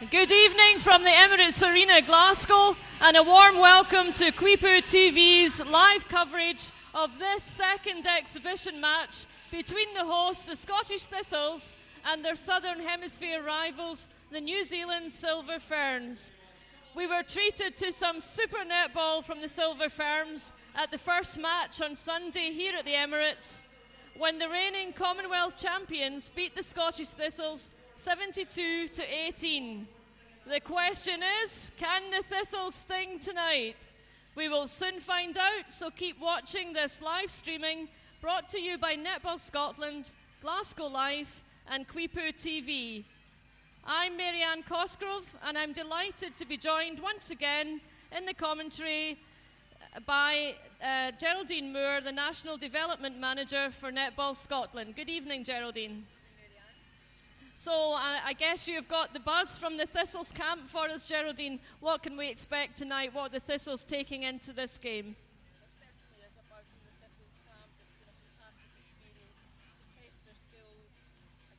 Good evening from the Emirates Arena, Glasgow, and a warm welcome to Quipu TV's live coverage of this second exhibition match between the hosts, the Scottish Thistles, and their Southern Hemisphere rivals, the New Zealand Silver Ferns. We were treated to some super netball from the Silver Ferns at the first match on Sunday here at the Emirates, when the reigning Commonwealth champions beat the Scottish Thistles 72-18. The question is, can the Thistles sting tonight? We will soon find out, so keep watching this live streaming brought to you by Netball Scotland, Glasgow Life and Quipu TV. I'm Marianne Cosgrove, and I'm delighted to be joined once again in the commentary by Geraldine Moore, the National Development Manager for Netball Scotland. Good evening, Geraldine. So I guess you've got the buzz from the Thistles camp for us, Geraldine. What can we expect tonight? What are the Thistles taking into this game? There certainly is a buzz from the Thistles camp. It's been a fantastic experience to test their skills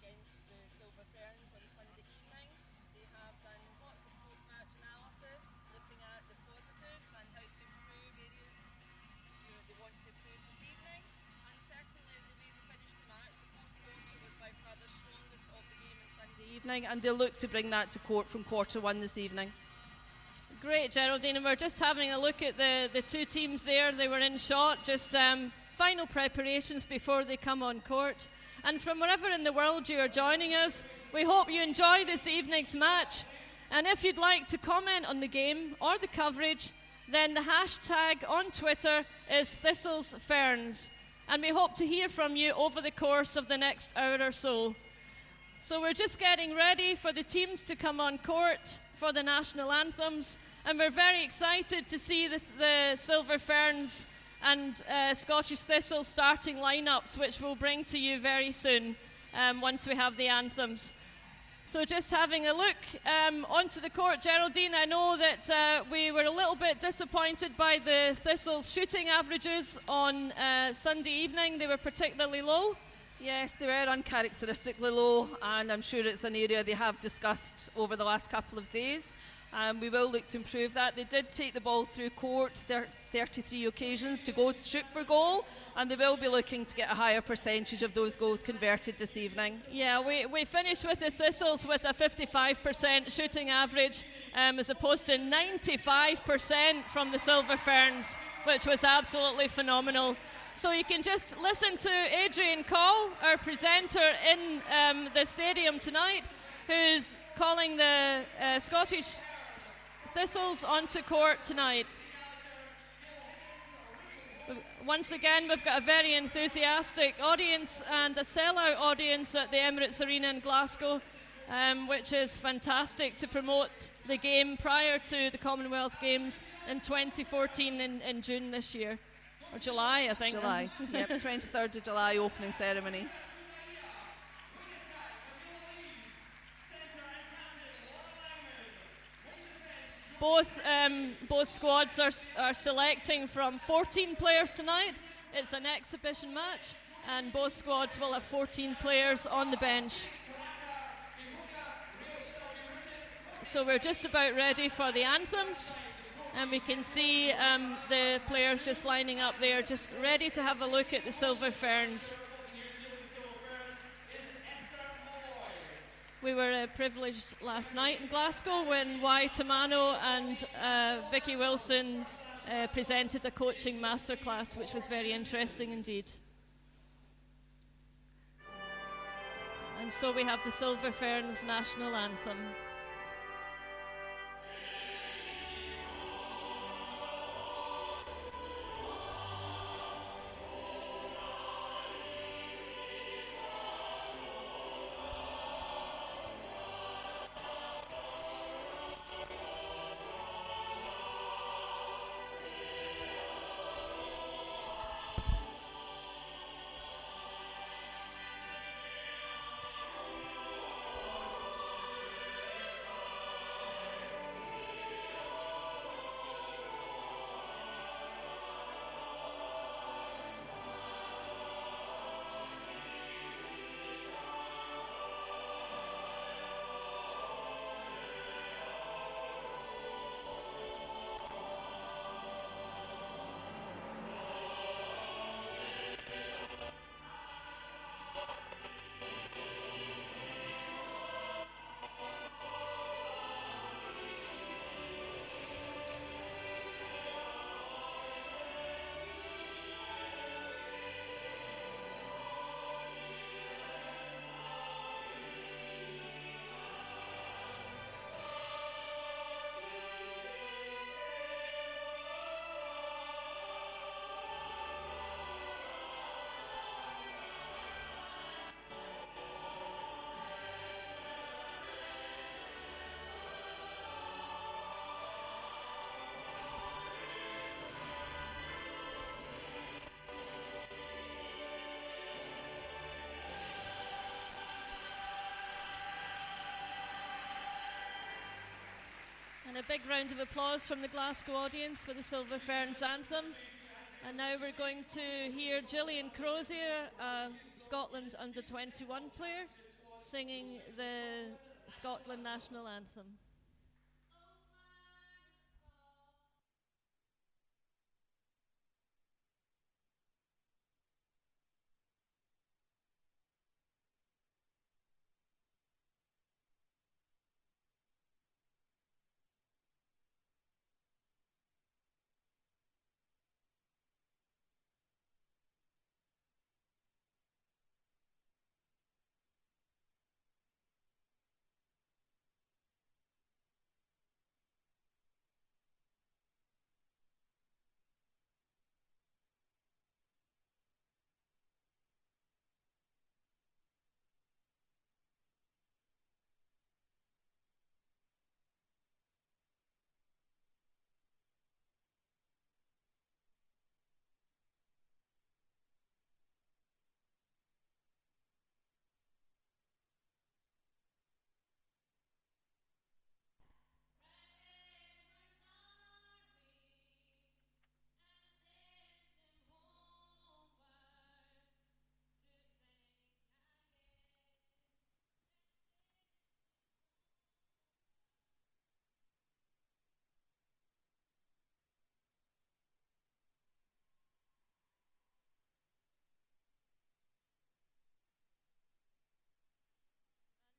against the Silver Ferns on Sunday evening. They have done lots of post-match analysis, looking at the positives and how to improve areas they want to improve this evening. And certainly the way they finished the match, the fourth quarter was by far the strongest of the game on Sunday evening, and they'll look to bring that to court from quarter one this evening. Great, Geraldine, and we're just having a look at the two teams there. They were in shot, just final preparations before they come on court. And from wherever in the world you are joining us, we hope you enjoy this evening's match. And if you'd like to comment on the game or the coverage, then the hashtag on Twitter is ThistlesFerns. And we hope to hear from you over the course of the next hour or so. So we're just getting ready for the teams to come on court for the national anthems. And we're very excited to see the Silver Ferns and Scottish Thistles starting lineups, which we'll bring to you very soon once we have the anthems. So just having a look onto the court, Geraldine, I know that we were a little bit disappointed by the Thistles' shooting averages on Sunday evening. They were particularly low. Yes, they were uncharacteristically low, and I'm sure it's an area they have discussed over the last couple of days. We will look to improve that. They did take the ball through court 33 occasions to go shoot for goal, and they will be looking to get a higher percentage of those goals converted this evening. Yeah, we finished with the Thistles with a 55% shooting average as opposed to 95% from the Silver Ferns, which was absolutely phenomenal. So you can just listen to Adrian Call, our presenter in the stadium tonight, who's calling the Scottish Thistles onto court tonight. Once again, we've got a very enthusiastic audience and a sellout audience at the Emirates Arena in Glasgow, which is fantastic to promote the game prior to the Commonwealth Games in 2014 in June this year. Or July, I think. July, yep, 23rd of July opening ceremony. Both squads are selecting from 14 players tonight. It's an exhibition match, and both squads will have 14 players on the bench. So we're just about ready for the anthems, and we can see the players just lining up there, just ready to have a look at the Silver Ferns. We were privileged last night in Glasgow when Y. Tamano and Vicky Wilson presented a coaching masterclass, which was very interesting indeed. And so we have the Silver Ferns national anthem. And a big round of applause from the Glasgow audience for the Silver Ferns anthem. And now we're going to hear Gillian Crozier, a Scotland under-21 player, singing the Scotland national anthem.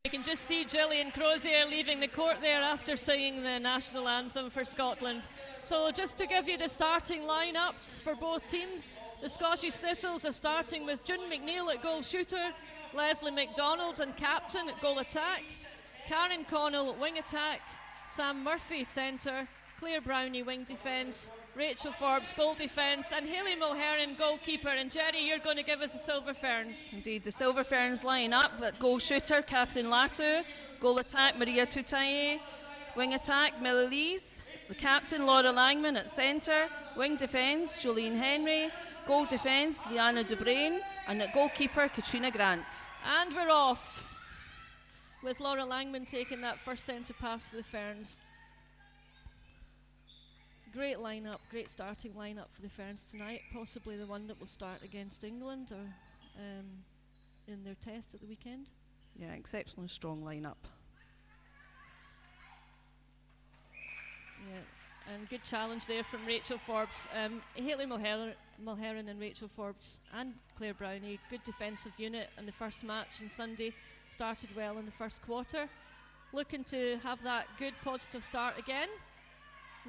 You can just see Gillian Crozier leaving the court there after singing the national anthem for Scotland. So just to give you the starting lineups for both teams, the Scottish Thistles are starting with June McNeill at goal shooter, Leslie MacDonald and captain at goal attack, Karen Connell at wing attack, Sam Murphy centre, Claire Brownie wing defence, Rachel Forbes goal defence, and Hayley Mulheron goalkeeper. And Jerry, you're going to give us the Silver Ferns. Indeed, the Silver Ferns line up at goal shooter Catherine Latu, goal attack Maria Tutaye, wing attack Millie Lees, the captain Laura Langman at centre, wing defence Jolene Henry, goal defence Liana DeBrain, and at goalkeeper Katrina Grant. And we're off with Laura Langman taking that first centre pass for the Ferns. Great lineup, great starting lineup for the Ferns tonight. Possibly the one that will start against England or in their test at the weekend. Yeah, exceptionally strong lineup. Yeah, and good challenge there from Rachel Forbes. Hayley Mulheron and Rachel Forbes and Claire Brownie, good defensive unit. And the first match on Sunday started well in the first quarter. Looking to have that good positive start again.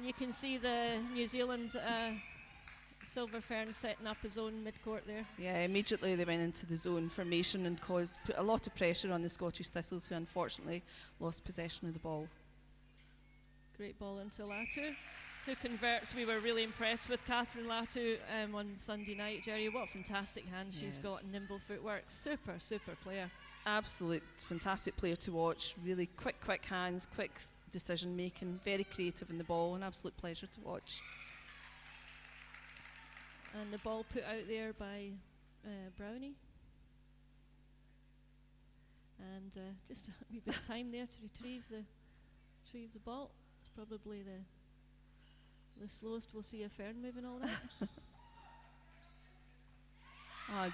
You can see the New Zealand Silver Ferns setting up his own mid-court there. Yeah, immediately they went into the zone formation and put a lot of pressure on the Scottish Thistles, who unfortunately lost possession of the ball. Great ball into Latu, who converts. We were really impressed with Catherine Latu on Sunday night. Jerry, what fantastic hands she's got and nimble footwork. Super, super player. Absolute fantastic player to watch. Really quick hands, quick decision making, very creative in the ball, an absolute pleasure to watch. And the ball put out there by Brownie. And just a wee bit of time there to retrieve the ball. It's probably the slowest we'll see a Fern moving all night.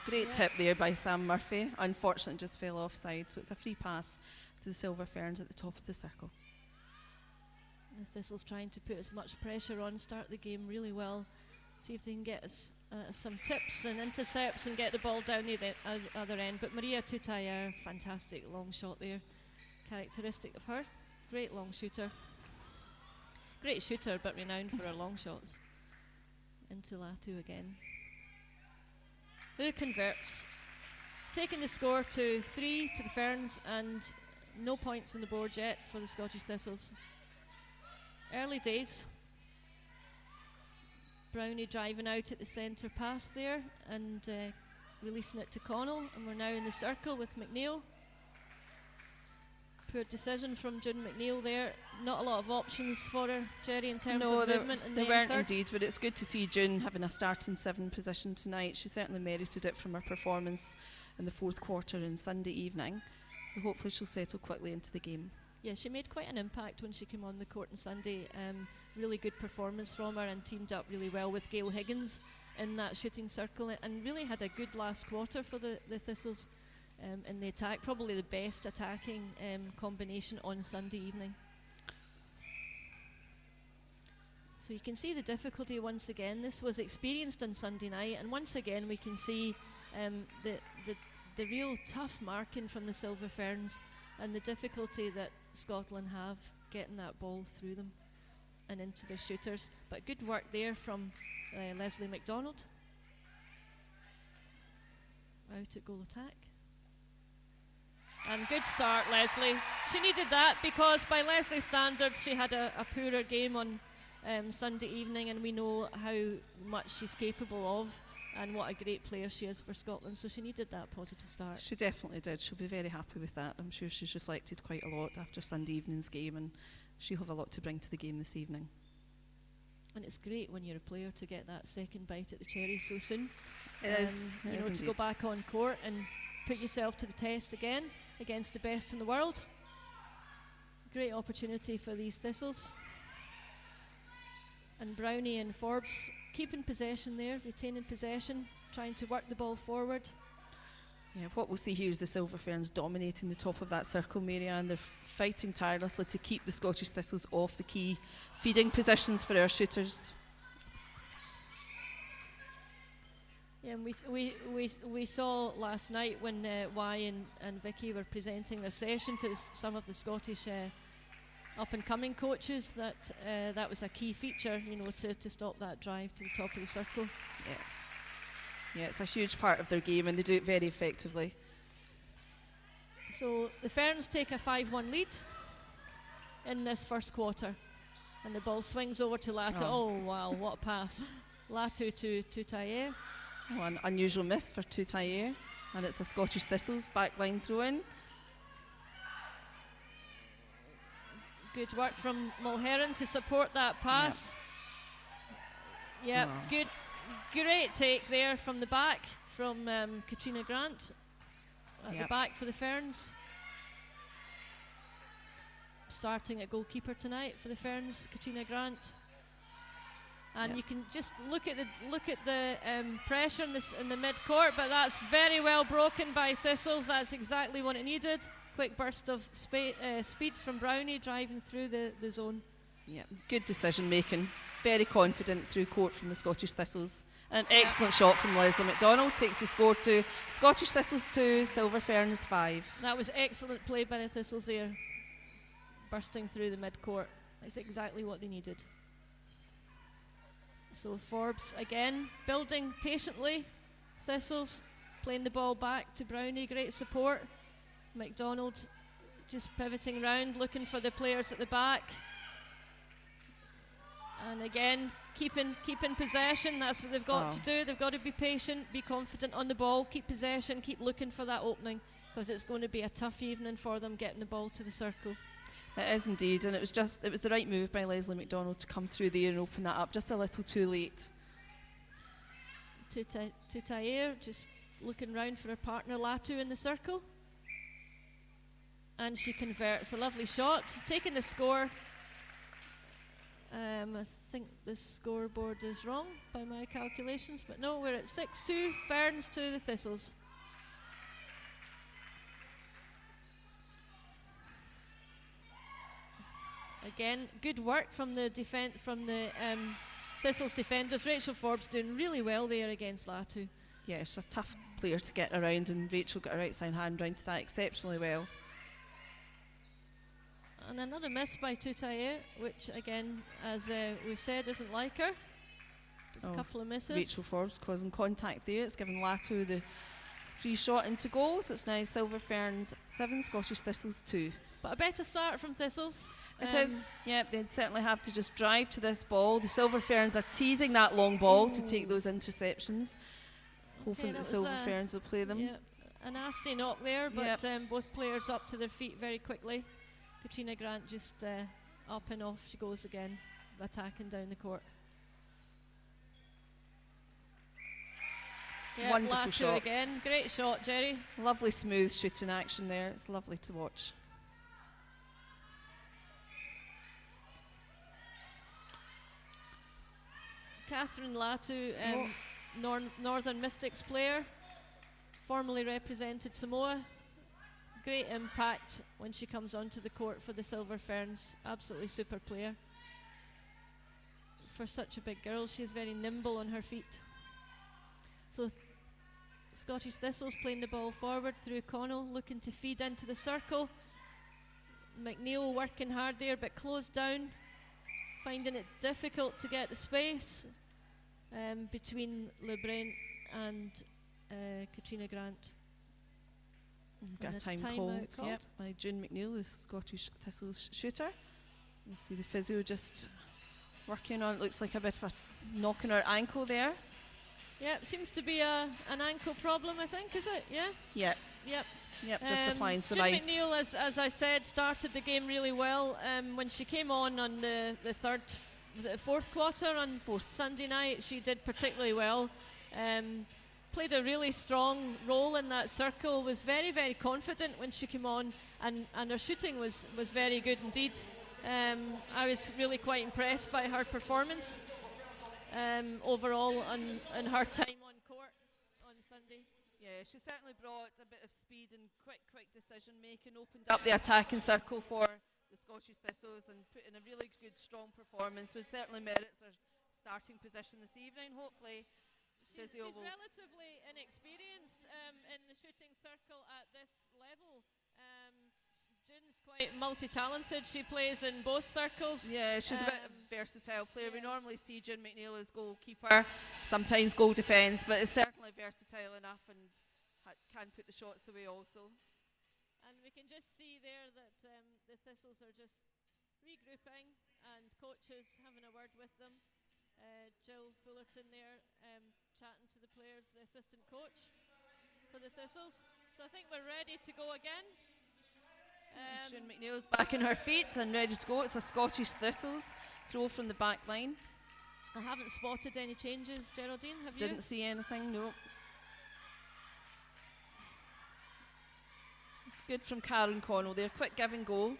Great tip there by Sam Murphy. Unfortunately, just fell offside, so it's a free pass to the Silver Ferns at the top of the circle. The Thistles trying to put as much pressure on, start the game really well, see if they can get some tips and intercepts and get the ball down the other end. But Maria Tutaye, fantastic long shot there, characteristic of her. Great long shooter. Great shooter, but renowned for her long shots. Into Latu again, who converts, taking the score to 3 to the Ferns, and no points on the board yet for the Scottish Thistles. Early days. Brownie driving out at the centre pass there and releasing it to Connell, and we're now in the circle with McNeill. Poor decision from June McNeill there. Not a lot of options for her, Jerry, in terms of movement. There weren't indeed, but it's good to see June having a starting 7 position tonight. She certainly merited it from her performance in the fourth quarter and Sunday evening. So hopefully she'll settle quickly into the game. Yeah, she made quite an impact when she came on the court on Sunday. Really good performance from her, and teamed up really well with Gail Higgins in that shooting circle, and really had a good last quarter for the Thistles in the attack. Probably the best attacking combination on Sunday evening. So you can see the difficulty once again. This was experienced on Sunday night, and once again we can see the real tough marking from the Silver Ferns, and the difficulty that Scotland have getting that ball through them and into the shooters. But good work there from Leslie McDonald. Out at goal attack. And good start, Leslie. She needed that, because by Leslie's standards she had a poorer game on Sunday evening, and we know how much she's capable of and what a great player she is for Scotland, so she needed that positive start. She definitely did. She'll be very happy with that. I'm sure she's reflected quite a lot after Sunday evening's game, and she'll have a lot to bring to the game this evening. And it's great when you're a player to get that second bite at the cherry so soon. It is to indeed. go back on court and put yourself to the test again against the best in the world. Great opportunity for these Thistles. And Brownie and Forbes keeping possession there, retaining possession, trying to work the ball forward. Yeah, what we'll see here is the Silver Ferns dominating the top of that circle, Marianne. They're fighting tirelessly to keep the Scottish Thistles off the key feeding positions for our shooters. Yeah, and we saw last night when Y and Vicky were presenting their session to some of the Scottish up-and-coming coaches that was a key feature, to stop that drive to the top of the circle. Yeah, it's a huge part of their game, and they do it very effectively. So the Ferns take a 5-1 lead in this first quarter, and the ball swings over to Latu. Oh wow, what a pass. Latu to Tutaye. Oh, an unusual miss for Tutaye, and it's a Scottish Thistles backline throw-in. Good work from Mulherron to support that pass. Yep, good. Great take there from the back from Katrina Grant at the back for the Ferns. Starting at goalkeeper tonight for the Ferns, Katrina Grant. And you can just look at the pressure in the mid-court, but that's very well broken by Thistles. That's exactly what it needed. Quick burst of speed from Brownie driving through the zone. Yeah, good decision making. Very confident through court from the Scottish Thistles. An excellent shot from Leslie McDonald takes the score to Scottish Thistles 2, Silver Ferns 5. That was excellent play by the Thistles there, bursting through the mid-court. That's exactly what they needed. So Forbes again, building patiently. Thistles playing the ball back to Brownie, great support. McDonald just pivoting around, looking for the players at the back. And again, keeping possession. That's what they've got to do. They've got to be patient, be confident on the ball, keep possession, keep looking for that opening, because it's going to be a tough evening for them getting the ball to the circle. It is indeed, and it was the right move by Leslie McDonald to come through there and open that up just a little too late. Tutayer just looking round for her partner Latu in the circle. And she converts a lovely shot, taking the score. I think the scoreboard is wrong by my calculations, but no, we're at 6-2, Ferns to the Thistles. Again, good work from the Thistles defenders. Rachel Forbes doing really well there against Latu. Yeah, she's a tough player to get around, and Rachel got a right side hand round to that exceptionally well. And another miss by Tutaye, which again, as we've said, isn't like her. There's a couple of misses. Rachel Forbes causing contact there. It's given Latu the free shot into goal, so it's now Silver Ferns 7, Scottish Thistles 2. But a better start from Thistles. It is, they'd certainly have to just drive to this ball. The Silver Ferns are teasing that long ball to take those interceptions, hoping that the Silver Ferns will play them. Yeah, a nasty knock there, but both players up to their feet very quickly. Katrina Grant just up and off she goes again, attacking down the court. Yeah, wonderful Latu shot again, great shot, Jerry. Lovely smooth shooting action there. It's lovely to watch. Catherine Latu, Northern Mystics player, formerly represented Samoa. Great impact when she comes onto the court for the Silver Ferns. Absolutely super player. For such a big girl, she's very nimble on her feet. So Scottish Thistles playing the ball forward through Connell, looking to feed into the circle. McNeil working hard there, but closed down, finding it difficult to get the space between LeBrun and Katrina Grant. Got a time called, yep, by June McNeil, the Scottish Thistles shooter. You see the physio just working on, it looks like a bit of a knock on her ankle there. Yep, seems to be an ankle problem, I think, is it? Yeah? Yep. Yep. Yep, just applying some June ice. McNeil, as I said, started the game really well. When she came on the fourth quarter on Sunday night, she did particularly well. Played a really strong role in that circle, was very, very confident when she came on, and her shooting was very good indeed. I was really quite impressed by her performance overall and her time on court on Sunday. Yeah, she certainly brought a bit of speed and quick decision making, opened up the attacking circle for the Scottish Thistles and put in a really good, strong performance. So certainly merits her starting position this evening. Hopefully, she's relatively inexperienced in the shooting circle at this level. June's quite multi-talented. She plays in both circles. Yeah, she's a bit of a versatile player. Yeah. We normally see June McNeil as goalkeeper, sometimes goal defence, but is certainly versatile enough and can put the shots away also. And we can just see there that the Thistles are just regrouping and coaches having a word with them. Jill Fullerton there chatting to the players, the assistant coach for the Thistles. So I think we're ready to go again. June McNeil's back on her feet and ready to go. It's a Scottish Thistles throw from the back line. I haven't spotted any changes, Geraldine, have you? Didn't see anything, no. It's good from Karen Connell there. Quick give and go.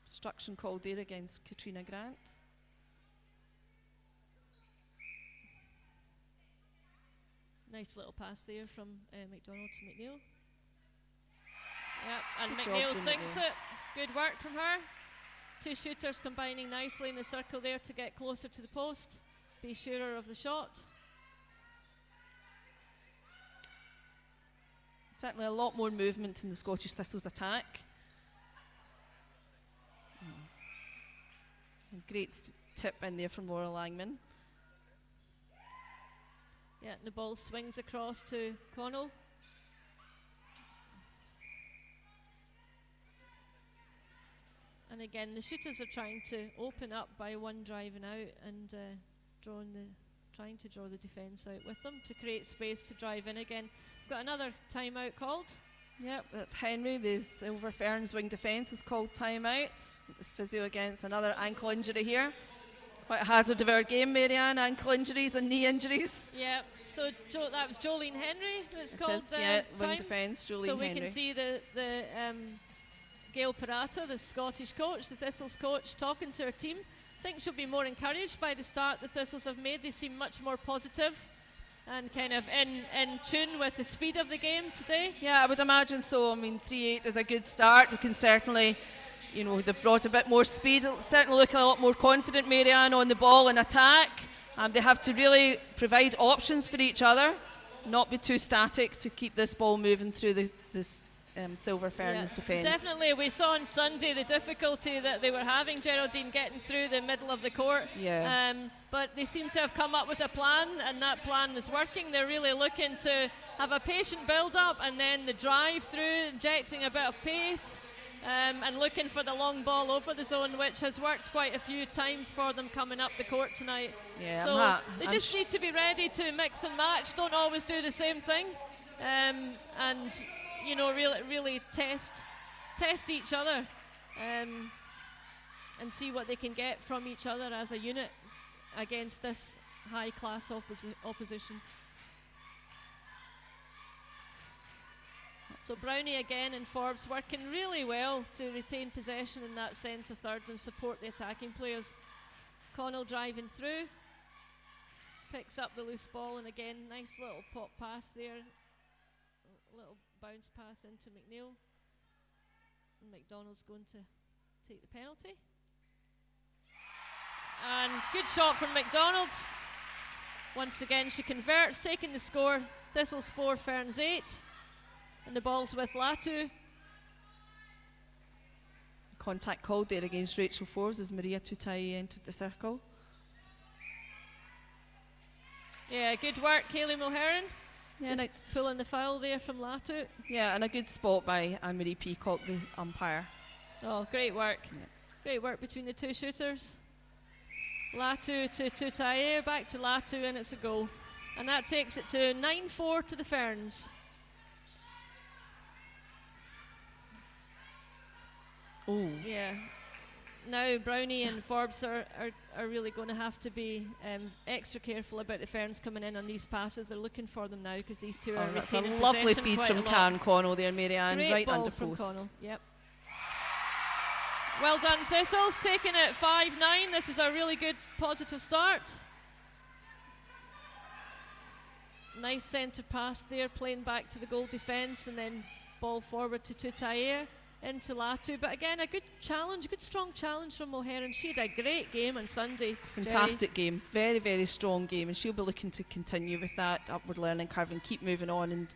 Obstruction called there against Katrina Grant. Nice little pass there from McDonald to McNeil. Yep, and Good McNeil job, sinks it. Good work from her. Two shooters combining nicely in the circle there to get closer to the post. Be surer of the shot. Certainly a lot more movement in the Scottish Thistles attack. Great tip in there from Laura Langman. Yeah, and the ball swings across to Connell. And again, the shooters are trying to open up by one driving out and trying to draw the defence out with them to create space to drive in again. We've got another timeout called. Yep, that's Henry. The Silver Ferns wing defence is called timeout. The physio against another ankle injury here. Quite a hazard of our game, Marianne. Ankle injuries and knee injuries. Yeah, so that was Jolene Henry. It's called wing defence, Jolene Henry. So we can see the Gail Parata, the Scottish coach, the Thistles coach, talking to her team. I think she'll be more encouraged by the start the Thistles have made. They seem much more positive and kind of in tune with the speed of the game today. Yeah, I would imagine so. I mean, 3-8 is a good start. We can certainly, they've brought a bit more speed. It'll certainly look a lot more confident, Marianne, on the ball and attack. They have to really provide options for each other, not be too static to keep this ball moving through this Silver Ferns defence. Definitely, we saw on Sunday the difficulty that they were having, Geraldine, getting through the middle of the court. Yeah. But they seem to have come up with a plan, and that plan is working. They're really looking to have a patient build-up, and then the drive through, injecting a bit of pace, and looking for the long ball over the zone, which has worked quite a few times for them coming up the court tonight. Yeah, so they just need to be ready to mix and match. Don't always do the same thing, and really test each other, and see what they can get from each other as a unit against this high-class opposition. So Brownie again and Forbes working really well to retain possession in that centre third and support the attacking players. Connell driving through, picks up the loose ball, and again, nice little pop pass there. Little bounce pass into McNeil. And McDonald's going to take the penalty. And good shot from McDonald. Once again, she converts, taking the score. Thistles 4, Ferns 8. And the ball's with Latu. Contact called there against Rachel Forbes as Maria Tutai entered the circle. Yeah, good work, Hayley Mulheron. Yeah, Just pulling the foul there from Latu. yeah, and a good spot by Anne-Marie Peacock, the umpire. Oh, great work. Yeah. Great work between the two shooters. Latu to Tutai, back to Latu, and it's a goal. And that takes it to 9-4 to the Ferns. Oh, Yeah. Now Brownie and Forbes are really going to have to be extra careful about the Ferns coming in on these passes. They're looking for them now because these two are that's a retaining lovely possession feed quite from a lot. Karen Connell there, Marianne, Great right ball under from post. Connell. Yep. Well done, Thistles, taking it 5-9. This is a really good positive start. Nice centre pass there, playing back to the goal defence, and then ball forward to Tutai into Latu. But again, a good challenge, good strong challenge from O'Hare. She had a great game on Sunday. Fantastic game, very, very strong game, and she'll be looking to continue with that upward learning curve and keep moving on and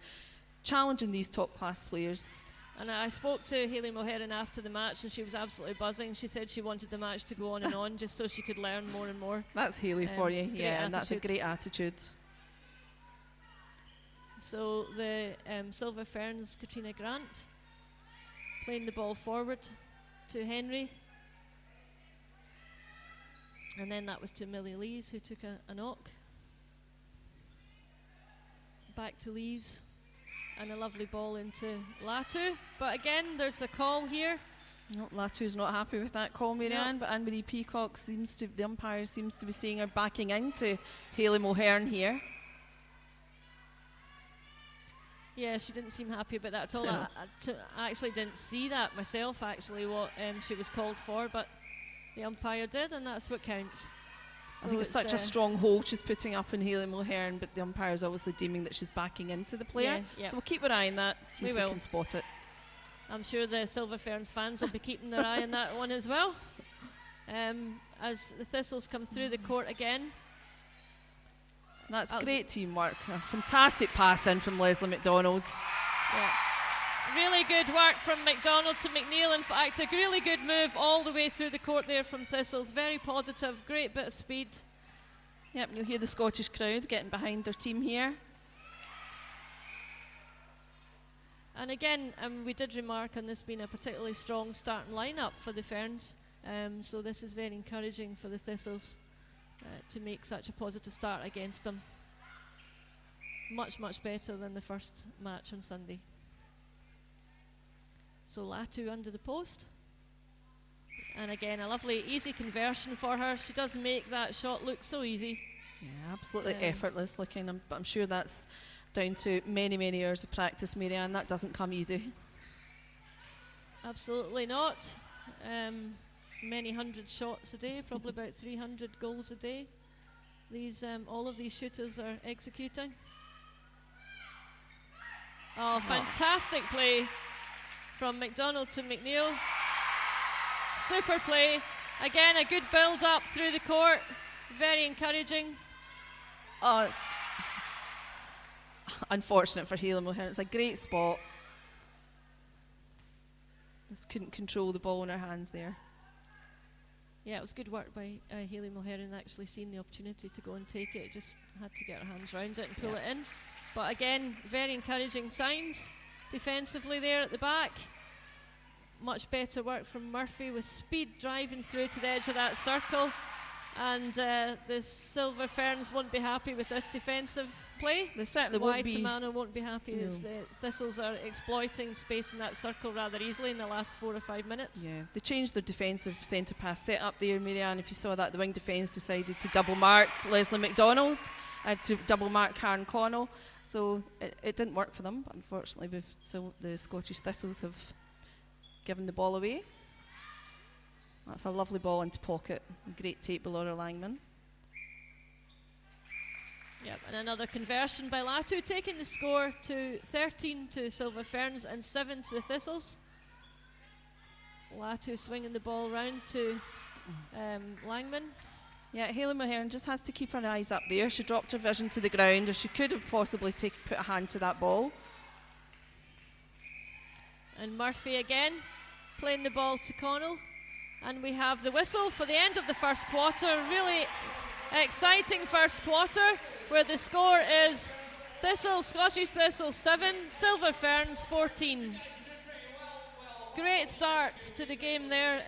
challenging these top class players. And I spoke to Hayley Mulheron after the match, and she was absolutely buzzing. She said she wanted the match to go on and on just so she could learn more and more. That's Hayley for you, great yeah, and that's a attitude. great attitude. So the Silver Ferns, Katrina Grant, playing the ball forward to Henry. And then that was to Millie Lees, who took a knock. Back to Lees. And a lovely ball into Latu. But again, there's a call here. No, Latu's not happy with that call, Marianne, but Anne-Marie Peacock the umpire seems to be seeing her backing into Hayley Mulheron here. Yeah, she didn't seem happy about that at all. No. I actually didn't see that myself, actually, what she was called for, but the umpire did, and that's what counts. I think it's such a strong hold she's putting up in Hayley Mulheron, but the umpire is obviously deeming that she's backing into the player. Yeah, yeah. So we'll keep an eye on that, see We if will. we can spot it. I'm sure the Silver Ferns fans will be keeping their eye on that one as well. As the Thistles come through the court again. That's That was great teamwork. A fantastic pass in from Leslie McDonald. Yeah. Really good work from McDonald to McNeil. In fact, a really good move all the way through the court there from Thistles. Very positive, great bit of speed. Yep, you'll hear the Scottish crowd getting behind their team here. And again, we did remark on this being a particularly strong starting lineup for the Ferns. So this is very encouraging for the Thistles to make such a positive start against them. Much, much better than the first match on Sunday. So Latu under the post. And again, a lovely, easy conversion for her. She does make that shot look so easy. Yeah, absolutely effortless looking. But I'm sure that's down to many, many years of practice, Marianne. That doesn't come easy. Absolutely not. Many hundred shots a day, probably about 300 goals a day. These, all of these shooters are executing. Oh, fantastic play from McDonald to McNeil. Super play. Again, a good build up through the court. Very encouraging. Oh, it's unfortunate for Hayley Mulheron. It's a great spot. Just couldn't control the ball in her hands there. Yeah, it was good work by Hayley Mulheron, actually seeing the opportunity to go and take it. Just had to get her hands around it and pull it in. But again, very encouraging signs defensively there at the back. Much better work from Murphy with speed driving through to the edge of that circle. And the Silver Ferns won't be happy with this defensive play. They certainly won't be. Tamano won't be happy. No. As the Thistles are exploiting space in that circle rather easily in the last 4 or 5 minutes. Yeah, they changed their defensive centre pass set up there, Marianne. If you saw that, the wing defence decided to double mark Leslie McDonald, to double mark Karen Connell. So it didn't work for them, but unfortunately the Scottish Thistles have given the ball away. That's a lovely ball into pocket. Great take by Laura Langman. Yep, and another conversion by Latu, taking the score to 13 to Silver Ferns and 7 to the Thistles. Latu swinging the ball round to Langman. Yeah, Hayley Mahern just has to keep her eyes up there. She dropped her vision to the ground, or she could have possibly put a hand to that ball. And Murphy again, playing the ball to Connell. And we have the whistle for the end of the first quarter. Really exciting first quarter, where the score is Scottish Thistles 7, Silver Ferns 14. Great start to the game there.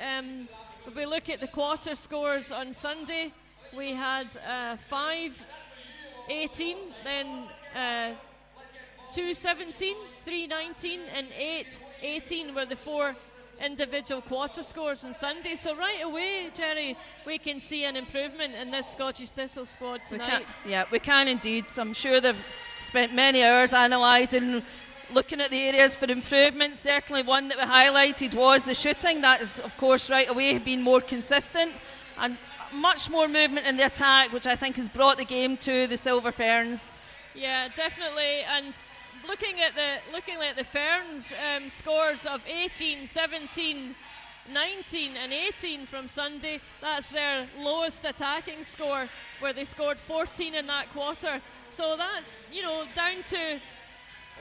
If we look at the quarter scores on Sunday, we had 5-18, then 2-17, 3-19 and 8-18 were the 4 individual quarter scores on Sunday. So right away, Jerry, we can see an improvement in this Scottish Thistle squad tonight. We can indeed. So I'm sure they've spent many hours analysing, looking at the areas for improvement. Certainly one that we highlighted was the shooting. That is, of course, right away been more consistent and much more movement in the attack, which I think has brought the game to the Silver Ferns. Yeah, definitely. And looking at the Ferns scores of 18, 17, 19 and 18 from Sunday, that's their lowest attacking score, where they scored 14 in that quarter. So that's, down to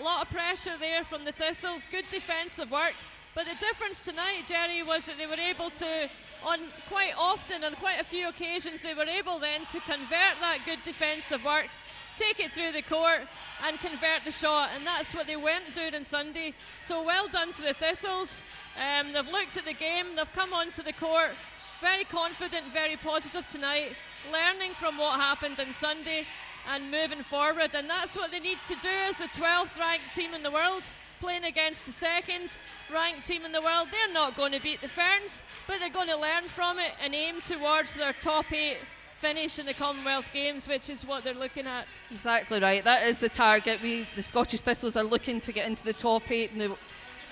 a lot of pressure there from the Thistles, good defensive work. But the difference tonight, Jerry, was that they were able to, on quite a few occasions, they were able then to convert that good defensive work, take it through the court and convert the shot, and that's what they weren't doing on Sunday. So well done to the Thistles. They've looked at the game, they've come onto the court very confident, very positive tonight, learning from what happened on Sunday and moving forward, and that's what they need to do as the 12th ranked team in the world, playing against the 2nd ranked team in the world. They're not going to beat the Ferns, but they're going to learn from it and aim towards their top 8 finish in the Commonwealth Games, which is what they're looking at. Exactly right, that is the target. The Scottish Thistles are looking to get into the top 8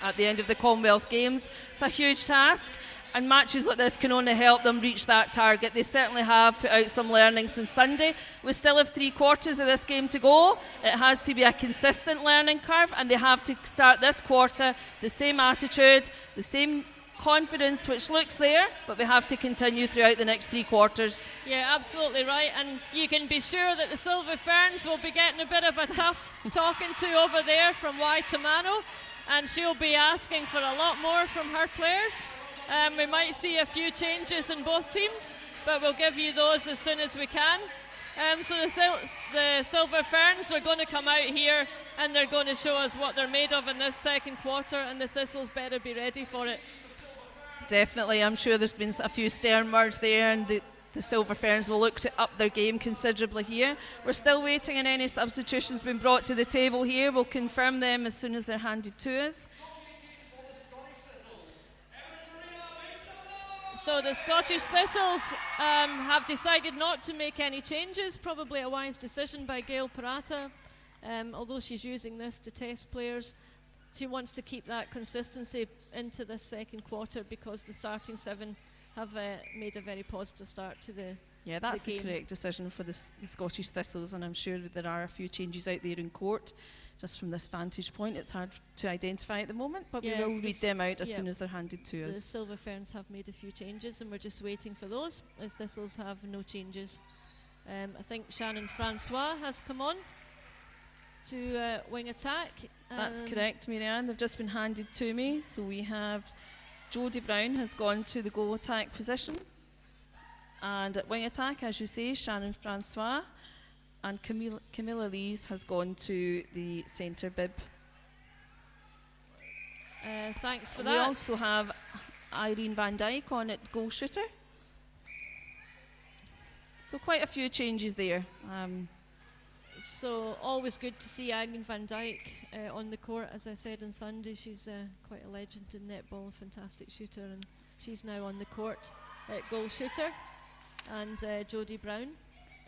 at the end of the Commonwealth Games. It's a huge task, and matches like this can only help them reach that target. They certainly have put out some learnings since Sunday. We still have 3 quarters of this game to go. It has to be a consistent learning curve, and they have to start this quarter the same attitude, the same confidence, which looks there, but we have to continue throughout the next 3 quarters. Yeah, absolutely right, and you can be sure that the Silver Ferns will be getting a bit of a tough talking to over there from Y Tamano, and she'll be asking for a lot more from her players. We might see a few changes in both teams, but we'll give you those as soon as we can. So the Silver Ferns are going to come out here and they're going to show us what they're made of in this second quarter, and the Thistles better be ready for it. Definitely, I'm sure there's been a few stern words there, and the Silver Ferns will look to up their game considerably here. We're still waiting on any substitutions being brought to the table here. We'll confirm them as soon as they're handed to us. So the Scottish Thistles have decided not to make any changes, probably a wise decision by Gail Parata. Although she's using this to test players, she wants to keep that consistency into this second quarter because the starting 7 have made a very positive start to the game. Yeah, that's the correct decision for the Scottish Thistles, and I'm sure that there are a few changes out there in court. Just from this vantage point, it's hard to identify at the moment, but we will read them out as soon as they're handed to us. The Silver Ferns have made a few changes, and we're just waiting for those. The Thistles have no changes. I think Shannon Francois has come on to wing attack. That's correct, Marianne. They've just been handed to me. So we have Jodie Brown has gone to the goal attack position. And at wing attack, as you say, Shannon Francois. And Camilla Lees has gone to the centre bib. Thanks for that. We also have Irene Van Dyke on at goal shooter. So quite a few changes there. So always good to see Irene Van Dyke on the court. As I said on Sunday, she's quite a legend in netball, a fantastic shooter, and she's now on the court at goal shooter. And Jodie Brown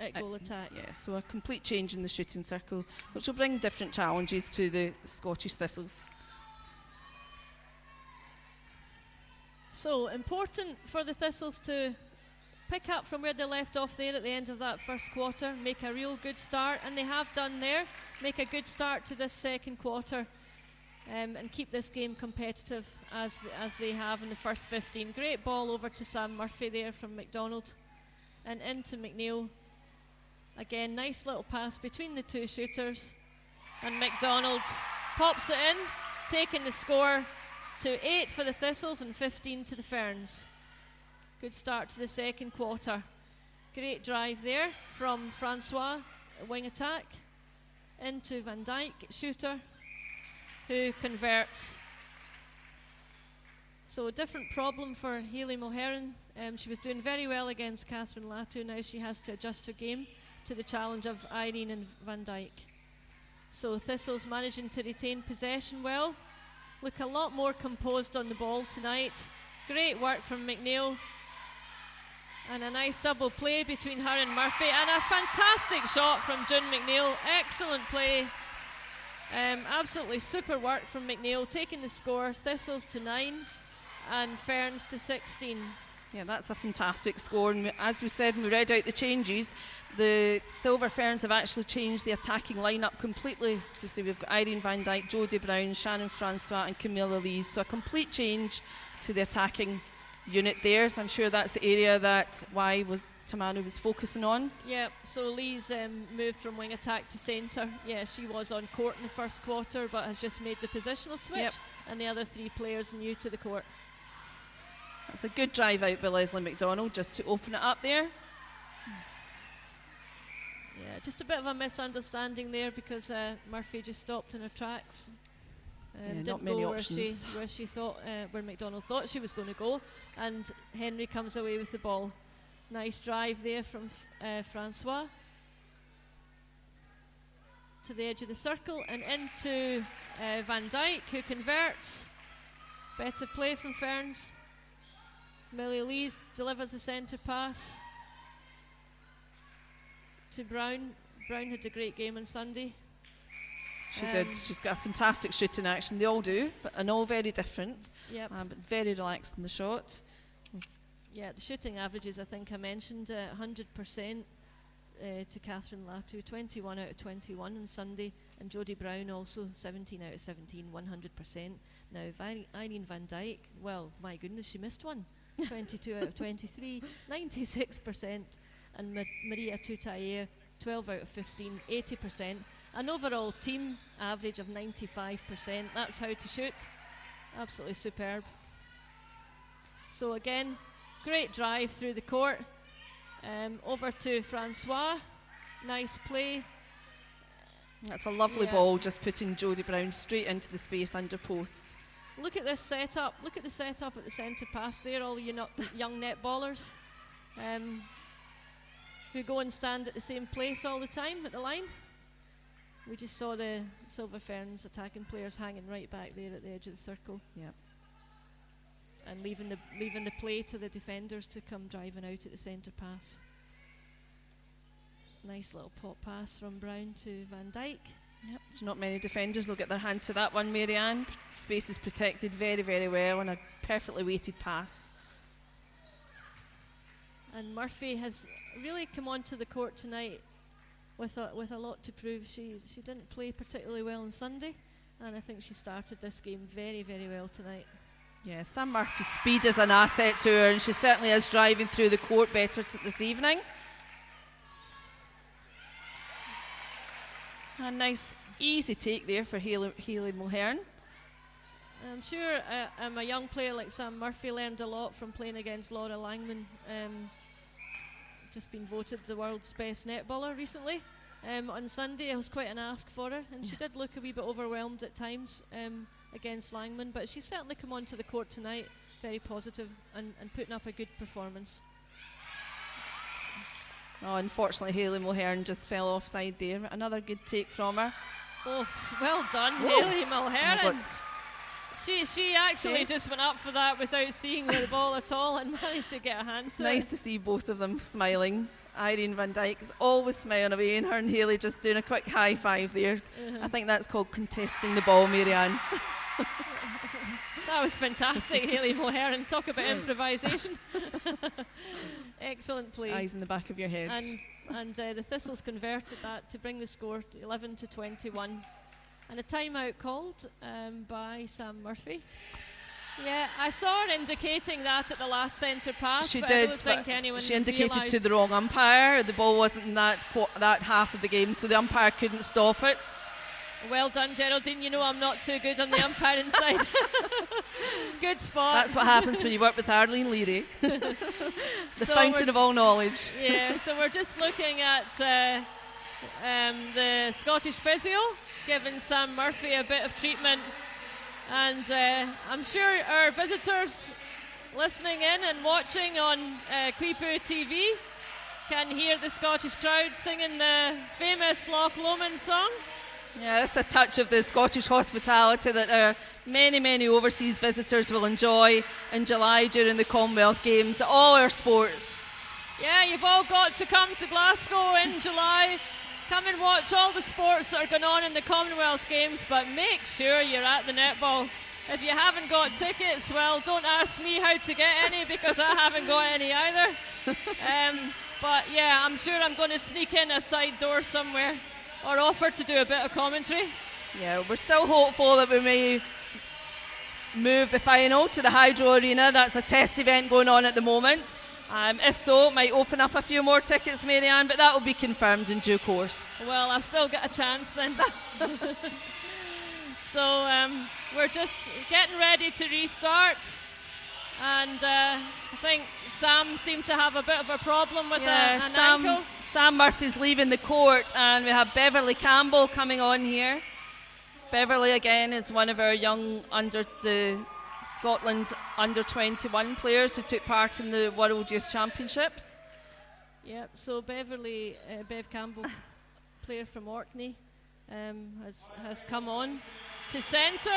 at goal attack. Yeah, so a complete change in the shooting circle, which will bring different challenges to the Scottish Thistles. So important for the Thistles to pick up from where they left off there at the end of that first quarter, make a real good start, and they have done there, make a good start to this second quarter, and keep this game competitive as they have in the first 15. Great ball over to Sam Murphy there from McDonald, and into McNeil. Again, nice little pass between the two shooters, and McDonald pops it in, taking the score to 8 for the Thistles and 15 to the Ferns. Good start to the second quarter. Great drive there from Francois, wing attack, into Van Dijk, shooter, who converts. So a different problem for Hayley Mulheron. She was doing very well against Catherine Latu. Now she has to adjust her game to the challenge of Irene and Van Dijk. So Thistles managing to retain possession well. Look a lot more composed on the ball tonight. Great work from McNeil. And a nice double play between her and Murphy. And a fantastic shot from June McNeil. Excellent play. Absolutely super work from McNeil, taking the score. Thistles to 9 and Ferns to 16. Yeah, that's a fantastic score. And as we said when we read out the changes, the Silver Ferns have actually changed the attacking lineup completely. So say we've got Irene Van Dijk, Jodie Brown, Shannon Francois and Camilla Lees. So a complete change to the attacking unit there. So I'm sure that's the area that Tamanu was focusing on. Yeah, so Lee's moved from wing attack to centre. Yeah, she was on court in the first quarter but has just made the positional switch. Yep. And the other 3 players new to the court. That's a good drive out by Leslie McDonald just to open it up there. Yeah, just a bit of a misunderstanding there because Murphy just stopped in her tracks. Not Didn't many go options. where McDonald thought she was going to go, and Henry comes away with the ball. Nice drive there from Francois to the edge of the circle and into Van Dijk, who converts. Better play from Ferns. Millie Lees delivers a centre pass to Brown. Brown had a great game on Sunday. She did. She's got a fantastic shooting action. They all do, and all very different. Yep. But very relaxed in the shot. Yeah, the shooting averages, I think I mentioned, 100% to Catherine Latu, 21 out of 21 on Sunday, and Jodie Brown also 17 out of 17, 100%. Now, Irene Van Dijk, well, my goodness, she missed one. 22 out of 23, 96%, and Maria Toutayer, 12 out of 15, 80%. An overall team average of 95%. That's how to shoot. Absolutely superb. So again, great drive through the court. Over to Francois. Nice play. That's a lovely ball, just putting Jodie Brown straight into the space under post. Look at this setup. Look at the setup at the centre pass there. All you young netballers who go and stand at the same place all the time at the line. We just saw the Silver Ferns attacking players hanging right back there at the edge of the circle. Yep. And leaving the play to the defenders to come driving out at the centre pass. Nice little pop pass from Brown to Van Dijk. Yep. So not many defenders will get their hand to that one, Marianne. Space is protected very, very well, and a perfectly weighted pass. And Murphy has really come onto the court tonight with a lot to prove. She didn't play particularly well on Sunday, and I think she started this game very, very well tonight. Yeah, Sam Murphy's speed is an asset to her, and she certainly is driving through the court better this evening. A nice, easy take there for Hayley Mulheron. I'm sure a young player like Sam Murphy learned a lot from playing against Laura Langman. Just been voted the world's best netballer recently. On Sunday, it was quite an ask for her, and she did look a wee bit overwhelmed at times against Langman, but she's certainly come onto the court tonight very positive and putting up a good performance. Oh, unfortunately, Hayley Mulheron just fell offside there. Another good take from her. Oh, well done, Hayley Mulheron. She actually just went up for that without seeing the ball at all and managed to get her hands to it. Nice to see both of them smiling Irene Van Dyke is always smiling away, and her and Hayley just doing a quick high five there. I think that's called contesting the ball, Marianne. That was fantastic, Hayley Mulheron. Talk about improvisation. Excellent play. Eyes in the back of your head. And the Thistles converted that to bring the score to 11-21. And a timeout called by Sam Murphy. Yeah, I saw her indicating that at the last centre pass. She but did, I don't think anyone she indicated realised. to the wrong umpire. The ball wasn't in that half of the game, so the umpire couldn't stop it. Well done, Geraldine. You know I'm not too good on the umpiring side. Good spot. That's what happens when you work with Arlene Leary. The fountain of all knowledge. Yeah, so we're just looking at the Scottish physio giving Sam Murphy a bit of treatment. And I'm sure our visitors listening in and watching on Quipu TV can hear the Scottish crowd singing the famous Loch Lomond song. Yeah, that's a touch of the Scottish hospitality that our many overseas visitors will enjoy in July during the Commonwealth Games at all our sports. Yeah, you've all got to come to Glasgow in July. Come and watch all the sports that are going on in the Commonwealth Games, but make sure you're at the netball. If you haven't got tickets, well, don't ask me how to get any because I haven't got any either. But yeah, I'm sure I'm going to sneak in a side door somewhere or offer to do a bit of commentary. Yeah, we're still hopeful that we may move the final to the Hydro Arena. That's a test event going on at the moment. If so, it might open up a few more tickets, Marianne, but that will be confirmed in due course. Well, I've still got a chance then. So we're just getting ready to restart. And I think Sam seemed to have a bit of a problem with an ankle. Sam Murphy's leaving the court, and we have Beverly Campbell coming on here. Beverly, again, is one of our young Scotland under-21 players who took part in the World Youth Championships. Yep, so Beverly, Bev Campbell, player from Orkney, has come on to centre.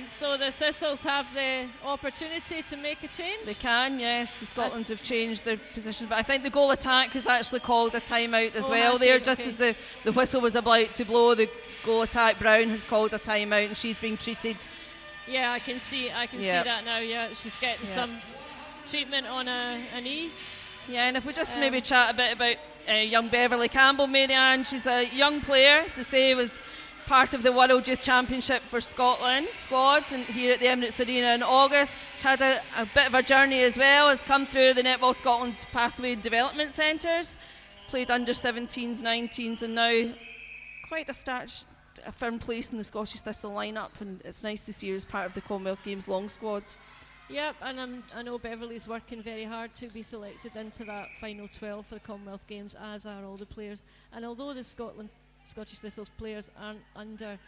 So the Thistles have the opportunity to make a change. They can, yes. Scotland have changed their position, but I think the goal attack has actually called a timeout as well. There, just as the whistle was about to blow, the goal attack Brown has called a timeout, and she's being treated. Yeah, I can see that now. Yeah, she's getting some treatment on a knee. Yeah, and if we just maybe chat a bit about young Beverly Campbell, Marianne, she's a young player, as I say, was part of the World Youth Championship for Scotland squads and here at the Emirates Arena in August. She had a bit of a journey as well, has come through the Netball Scotland Pathway Development Centres, played under 17s, 19s, and now quite a firm place in the Scottish Thistle lineup, and it's nice to see her as part of the Commonwealth Games long squad. Yep, and I know Beverly's working very hard to be selected into that final 12 for the Commonwealth Games, as are all the players. And although the Scottish Thistles players aren't under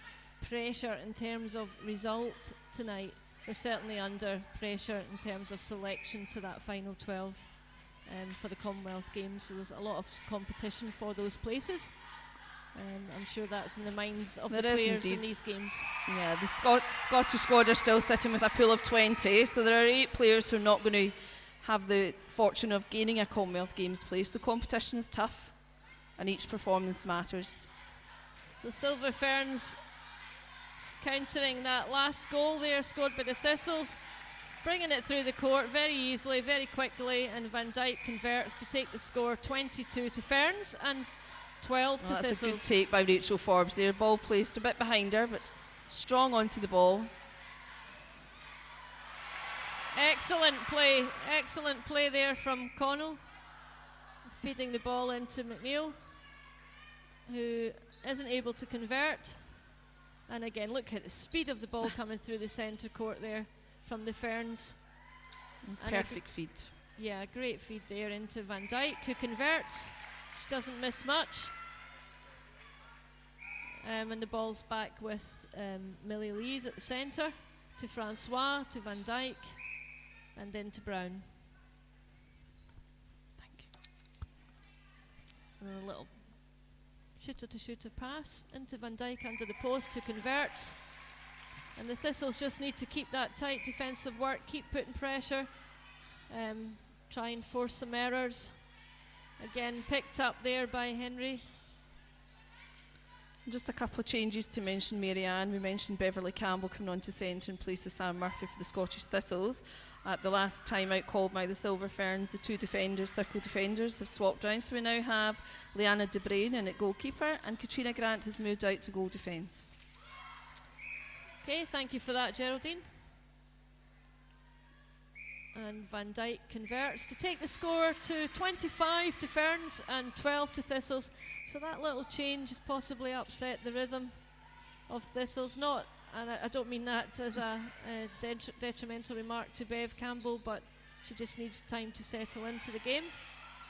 pressure in terms of result tonight, they're certainly under pressure in terms of selection to that final 12 for the Commonwealth Games. So there's a lot of competition for those places. I'm sure that's in the minds of the players in these games. Yeah, the Scottish squad are still sitting with a pool of 20, so there are 8 players who are not going to have the fortune of gaining a Commonwealth Games place. The competition is tough, and each performance matters. So Silver Ferns countering that last goal there scored by the Thistles, bringing it through the court very easily, very quickly, and Van Dyke converts to take the score 22 to Ferns and 12 to Thistles. That's a good take by Rachel Forbes there. Ball placed a bit behind her, but strong onto the ball. Excellent play there from Connell, feeding the ball into McNeil, who isn't able to convert. And again, look at the speed of the ball coming through the centre court there from the Ferns. Perfect feed. Yeah, a great feed there into Van Dyke, who converts. She doesn't miss much. And the ball's back with Millie Lees at the centre, to Francois, to Van Dyke, and then to Brown. Thank you. And a little shooter-to-shooter pass into Van Dyke under the post, who converts. And the Thistles just need to keep that tight defensive work, keep putting pressure, try and force some errors. Again, picked up there by Henry. Just a couple of changes to mention, Marianne. We mentioned Beverly Campbell coming on to centre in place of Sam Murphy for the Scottish Thistles. At the last time out called by the Silver Ferns, the two defenders, circle defenders, have swapped round. So we now have Leanna De Bruyn in at goalkeeper, and Katrina Grant has moved out to goal defence. Okay, thank you for that, Geraldine. And Van Dijk converts to take the score to 25 to Ferns and 12 to Thistles. So that little change has possibly upset the rhythm of Thistles. Not, and I don't mean that as a detrimental remark to Bev Campbell, but she just needs time to settle into the game.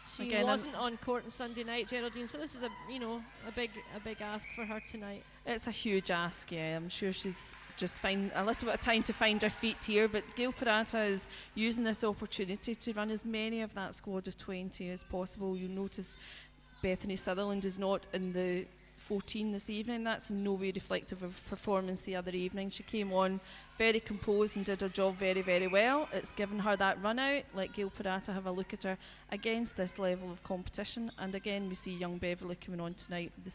She Again, wasn't on court on Sunday night, Geraldine, so this is a big ask for her tonight. It's a huge ask, yeah. I'm sure she's just find a little bit of time to find her feet here, but Gail Parata is using this opportunity to run as many of that squad of 20 as possible. You'll notice Bethany Sutherland is not in the 14 this evening. That's in no way reflective of performance the other evening. She came on very composed and did her job very, very well. It's given her that run out. Let Gail Parata have a look at her against this level of competition. And again, we see young Beverly coming on tonight with the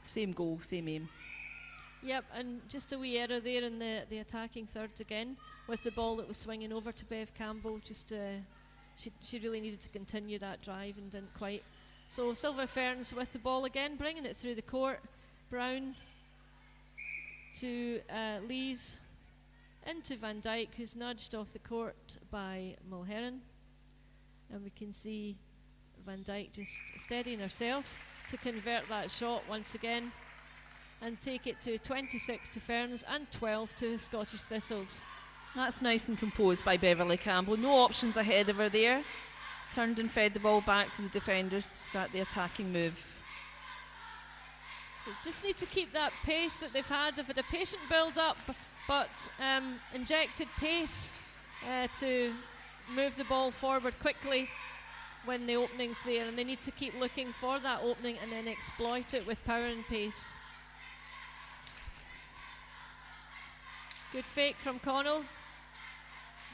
same goal, same aim. Yep, and just a wee error there in the attacking third again with the ball that was swinging over to Bev Campbell. Just she really needed to continue that drive and didn't quite. So Silver Ferns with the ball again, bringing it through the court. Brown to Lees, into Van Dijk, who's nudged off the court by Mulheron. And we can see Van Dijk just steadying herself to convert that shot once again and take it to 26 to Ferns and 12 to Scottish Thistles. That's nice and composed by Beverly Campbell. No options ahead of her there. Turned and fed the ball back to the defenders to start the attacking move. So just need to keep that pace that they've had. They've had a patient build-up, but injected pace to move the ball forward quickly when the opening's there, and they need to keep looking for that opening and then exploit it with power and pace. Good fake from Connell.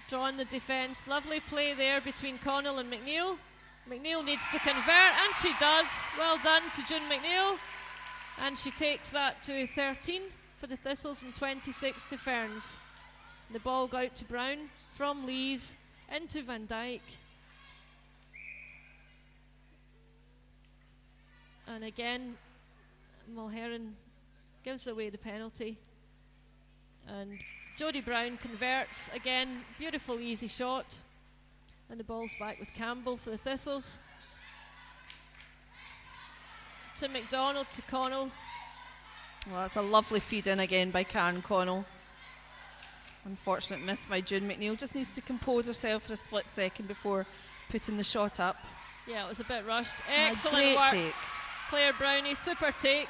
Drawing the defence. Lovely play there between Connell and McNeil. McNeil needs to convert, and she does. Well done to June McNeil. And she takes that to 13 for the Thistles and 26 to Ferns. The ball go out to Brown from Lees into Van Dijk. And again, Mulheron gives away the penalty. And Jodie Brown converts again. Beautiful, easy shot. And the ball's back with Campbell for the Thistles. To McDonald, to Connell. Well, that's a lovely feed in again by Karen Connell. Unfortunate miss by June McNeil. Just needs to compose herself for a split second before putting the shot up. Yeah, it was a bit rushed. And Excellent great work. take. Claire Brownie, super take.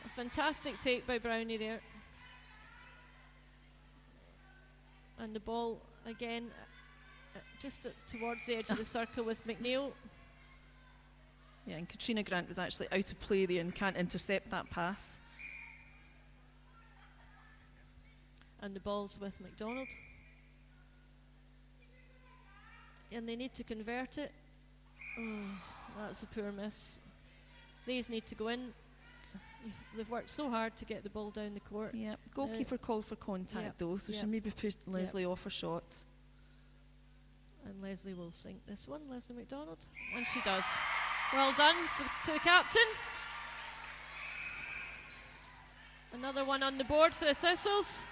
A fantastic take by Brownie there. And the ball again just towards the edge of the circle with McNeil. Yeah, and Katrina Grant was actually out of play there and can't intercept that pass. And the ball's with McDonald. And they need to convert it. Oh, that's a poor miss. These need to go in. They've worked so hard to get the ball down the court. Yeah, goalkeeper called for contact though, so she maybe pushed Leslie off her shot. And Leslie will sink this one, Leslie McDonald. And she does. Well done to the captain. Another one on the board for the Thistles.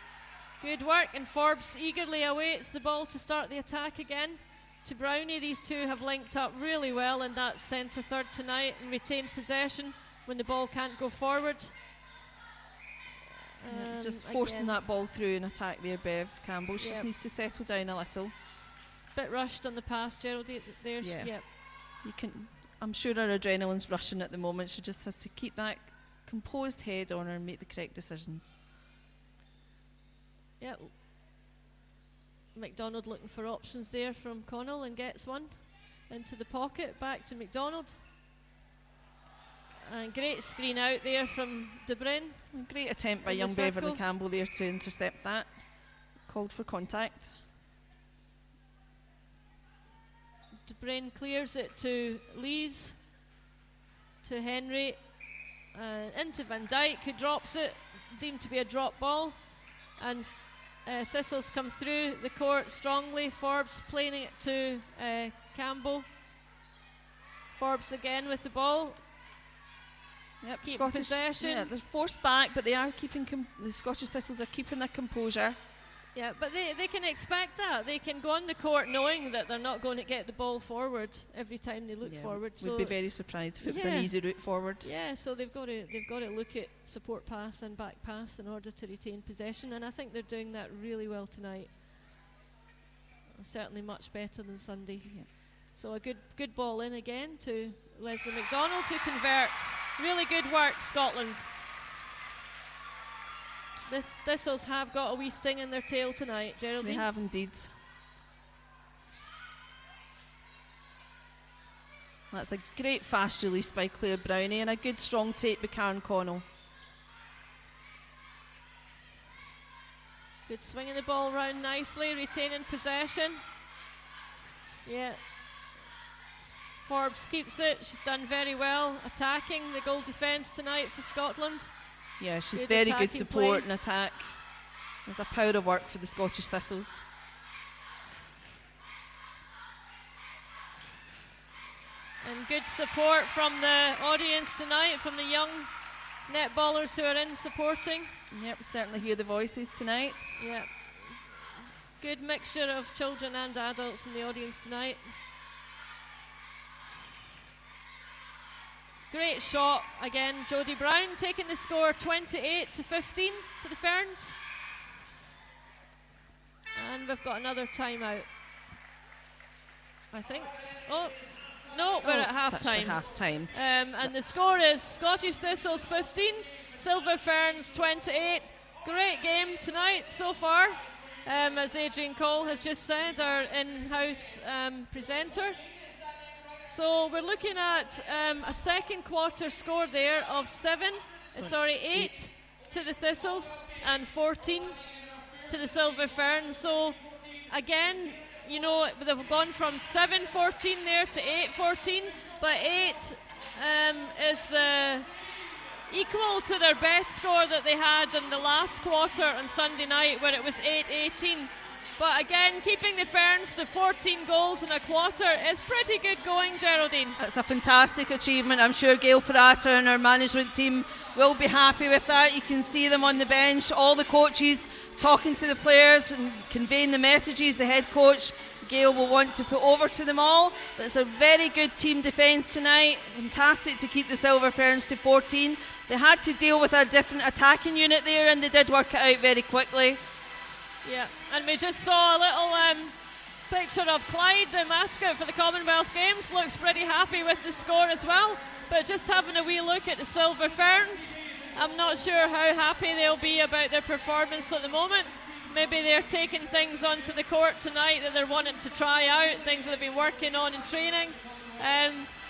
Good work, and Forbes eagerly awaits the ball to start the attack again. To Brownie, these two have linked up really well in that centre third tonight and retained possession when the ball can't go forward. Just forcing that ball through in attack there, Bev Campbell. She just needs to settle down a little. Bit rushed on the pass, Geraldine. There's, You can. I'm sure her adrenaline's rushing at the moment. She just has to keep that composed head on her and make the correct decisions. Yep. McDonald looking for options there from Connell and gets one into the pocket. Back to McDonald. And great screen out there from De Bruyn. Great attempt by young Beverly Campbell there to intercept that. Called for contact. De Bruyne clears it to Lees, to Henry, into Van Dijk, who drops it, deemed to be a drop ball. And Thistles come through the court strongly. Forbes playing it to Campbell. Forbes again with the ball. Yep, Keep Scottish possession. Yeah, they're forced back, but they are keeping the Scottish Thistles are keeping their composure. Yeah, but they can expect that. They can go on the court knowing that they're not going to get the ball forward every time they look forward. Would be very surprised if it was an easy route forward. Yeah, so they've got to look at support pass and back pass in order to retain possession, and I think they're doing that really well tonight. Certainly much better than Sunday. Yeah. So a good ball in again to Leslie McDonald, who converts. Really good work, Scotland. The Thistles have got a wee sting in their tail tonight, Geraldine. They have indeed. That's a great fast release by Claire Brownie and a good strong take by Karen Connell. Good swinging the ball round nicely, retaining possession. Yeah. Forbes keeps it. She's done very well attacking the goal defence tonight for Scotland. Yeah, she's Good very good attacking support play. and attack. There's a power of work for the Scottish Thistles. And good support from the audience tonight, from the young netballers who are in supporting. Yep, certainly hear the voices tonight. Yeah. Good mixture of children and adults in the audience tonight. Great shot again, Jodie Brown taking the score 28-15 to the Ferns. And we've got another timeout, I think. Oh, no, we're at half-time. Half-time. And the score is Scottish Thistles 15, Silver Ferns 28. Great game tonight so far, as Adrian Cole has just said, our in-house presenter. So we're looking at a second quarter score there of 8 to the Thistles and 14 to the Silver Ferns. So again, you know, they've gone from 7-14 there to 8-14, but 8 is the equal to their best score that they had in the last quarter on Sunday night, where it was 8-18. But again, keeping the Ferns to 14 goals in a quarter is pretty good going, Geraldine. That's a fantastic achievement. I'm sure Gail Parata and our management team will be happy with that. You can see them on the bench, all the coaches talking to the players and conveying the messages the head coach Gail will want to put over to them all. But it's a very good team defence tonight. Fantastic to keep the Silver Ferns to 14. They had to deal with a different attacking unit there, and they did work it out very quickly. Yeah, and we just saw a little picture of Clyde, the mascot for the Commonwealth Games. Looks pretty happy with the score as well. But just having a wee look at the Silver Ferns, I'm not sure how happy they'll be about their performance at the moment. Maybe they're taking things onto the court tonight that they're wanting to try out, things that they've been working on in training.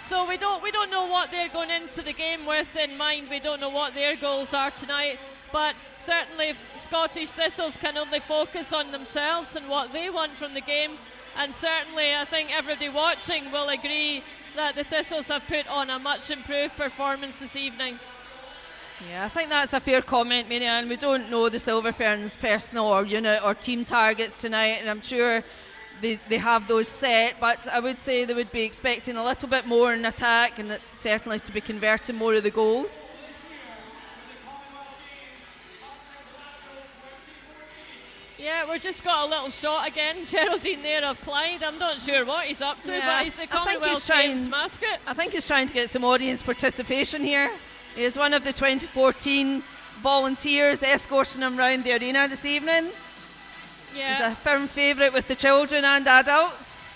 So we don't know what they're going into the game with in mind. We don't know what their goals are tonight. But certainly Scottish Thistles can only focus on themselves and what they want from the game. And certainly I think everybody watching will agree that the Thistles have put on a much improved performance this evening. Yeah, I think that's a fair comment, Marianne. We don't know the Silver Ferns' personal or unit or team targets tonight, and I'm sure they have those set, but I would say they would be expecting a little bit more in attack, and certainly to be converting more of the goals. Yeah, we've just got a little shot again, Geraldine, there of Clyde. I'm not sure what he's up to, but he's the Commonwealth Games mascot. I think he's trying to get some audience participation here. He is one of the 2014 volunteers escorting him around the arena this evening. Yeah. He's a firm favourite with the children and adults.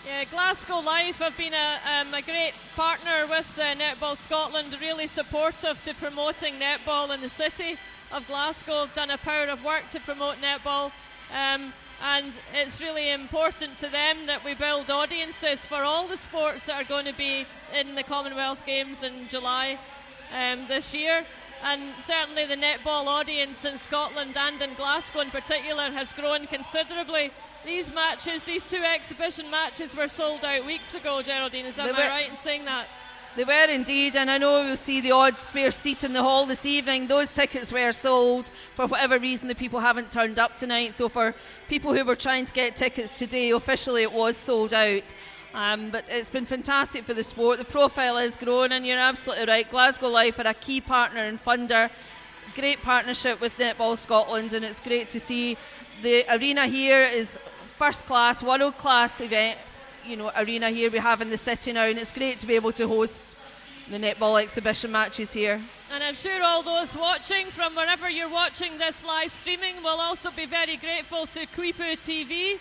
Yeah, Glasgow Life have been a great partner with Netball Scotland, really supportive to promoting netball in the city of Glasgow. Have done a power of work to promote netball, and it's really important to them that we build audiences for all the sports that are going to be in the Commonwealth Games in July this year. And certainly the netball audience in Scotland and in Glasgow in particular has grown considerably these matches, these 2 exhibition matches were sold out weeks ago, Geraldine. Am I right in saying that? They were indeed, and I know you'll see the odd spare seat in the hall this evening. Those tickets were sold. For whatever reason, the people haven't turned up tonight. So for people who were trying to get tickets today, officially it was sold out. But it's been fantastic for the sport. The profile has grown, and you're absolutely right. Glasgow Life are a key partner and funder. Great partnership with Netball Scotland, and it's great to see the arena here is first class, world class event. Arena here we have in the city now, and it's great to be able to host the netball exhibition matches here. And I'm sure all those watching from wherever you're watching this live streaming will also be very grateful to Quipu TV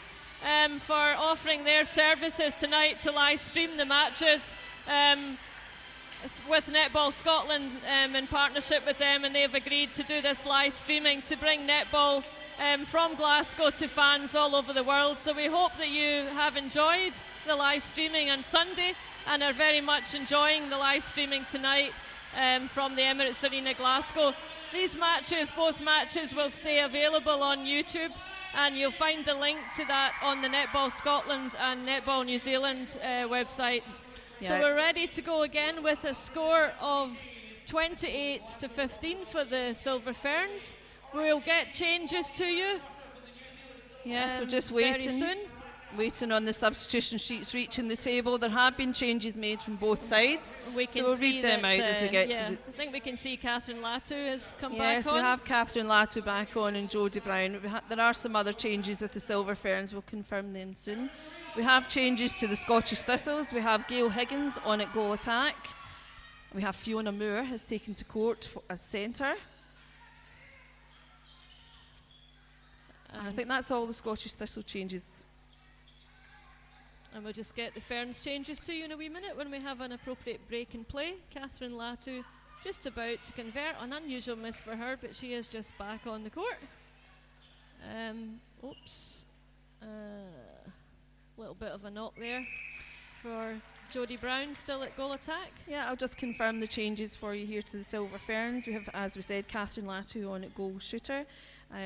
for offering their services tonight to live stream the matches with Netball Scotland in partnership with them, and they've agreed to do this live streaming to bring netball from Glasgow to fans all over the world. So we hope that you have enjoyed the live streaming on Sunday and are very much enjoying the live streaming tonight from the Emirates Arena Glasgow. These matches, both matches, will stay available on YouTube, and you'll find the link to that on the Netball Scotland and Netball New Zealand websites. Yeah. So we're ready to go again with a score of 28-15 for the Silver Ferns. We'll get changes to you. Yes, we're just waiting. Very soon. Waiting on the substitution sheets reaching the table. There have been changes made from both sides. So we'll read them out as we get to the... I think we can see Catherine Latu has come back on. Yes, we have Catherine Latu back on and Jodie Brown. There are some other changes with the Silver Ferns. We'll confirm them soon. We have changes to the Scottish Thistles. We have Gail Higgins on at goal attack. We have Fiona Moore has taken to court as centre. And I think that's all the Scottish Thistle changes. And we'll just get the Ferns changes to you in a wee minute when we have an appropriate break in play. Catherine Latu just about to convert. An unusual miss for her, but she is just back on the court. Oops. Little bit of a knock there for Jodie Brown, still at goal attack. Yeah, I'll just confirm the changes for you here to the Silver Ferns. We have, as we said, Catherine Latu on at goal shooter.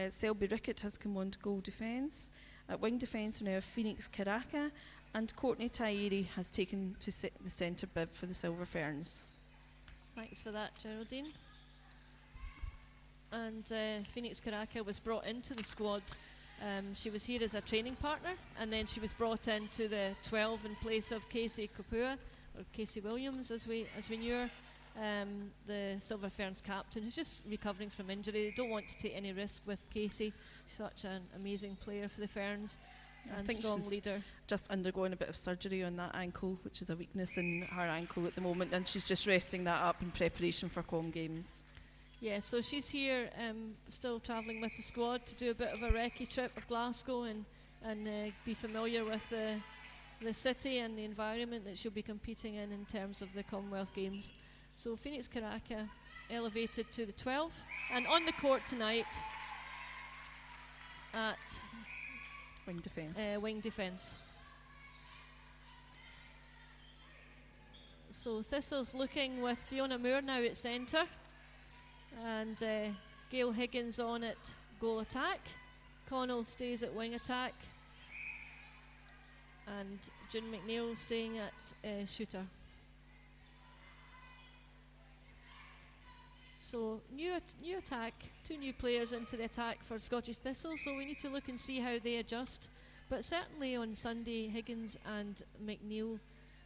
Selby Rickett has come on to goal defence. At wing defence, we now have Phoenix Karaka, and Courtney Tyeri has taken to the centre bib for the Silver Ferns. Thanks for that, Geraldine. And Phoenix Karaka was brought into the squad. She was here as a training partner, and then she was brought into the 12 in place of Casey Kapua, or Casey Williams as we knew her. The Silver Ferns captain, who's just recovering from injury. They don't want to take any risk with Casey. She's such an amazing player for the Ferns and strong leader. Just undergoing a bit of surgery on that ankle, which is a weakness in her ankle at the moment, and she's just resting that up in preparation for Com Games. Yeah, so she's here still travelling with the squad to do a bit of a recce trip of Glasgow and be familiar with the city and the environment that she'll be competing in terms of the Commonwealth Games. So Phoenix Karaka elevated to the 12, and on the court tonight at wing defence. So Thistles looking with Fiona Moore now at centre, and Gail Higgins on at goal attack. Connell stays at wing attack, and June McNeil staying at shooter. So new attack, 2 new players into the attack for Scottish Thistles, so we need to look and see how they adjust. But certainly on Sunday, Higgins and McNeil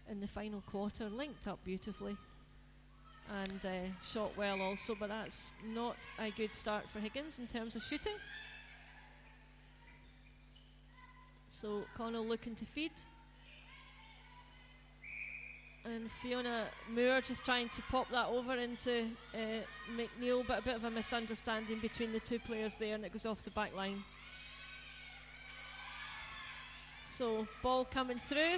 in the final quarter linked up beautifully and shot well also, but that's not a good start for Higgins in terms of shooting. So Connell looking to feed. And Fiona Moore just trying to pop that over into McNeil, but a bit of a misunderstanding between the 2 players there, and it goes off the back line. So ball coming through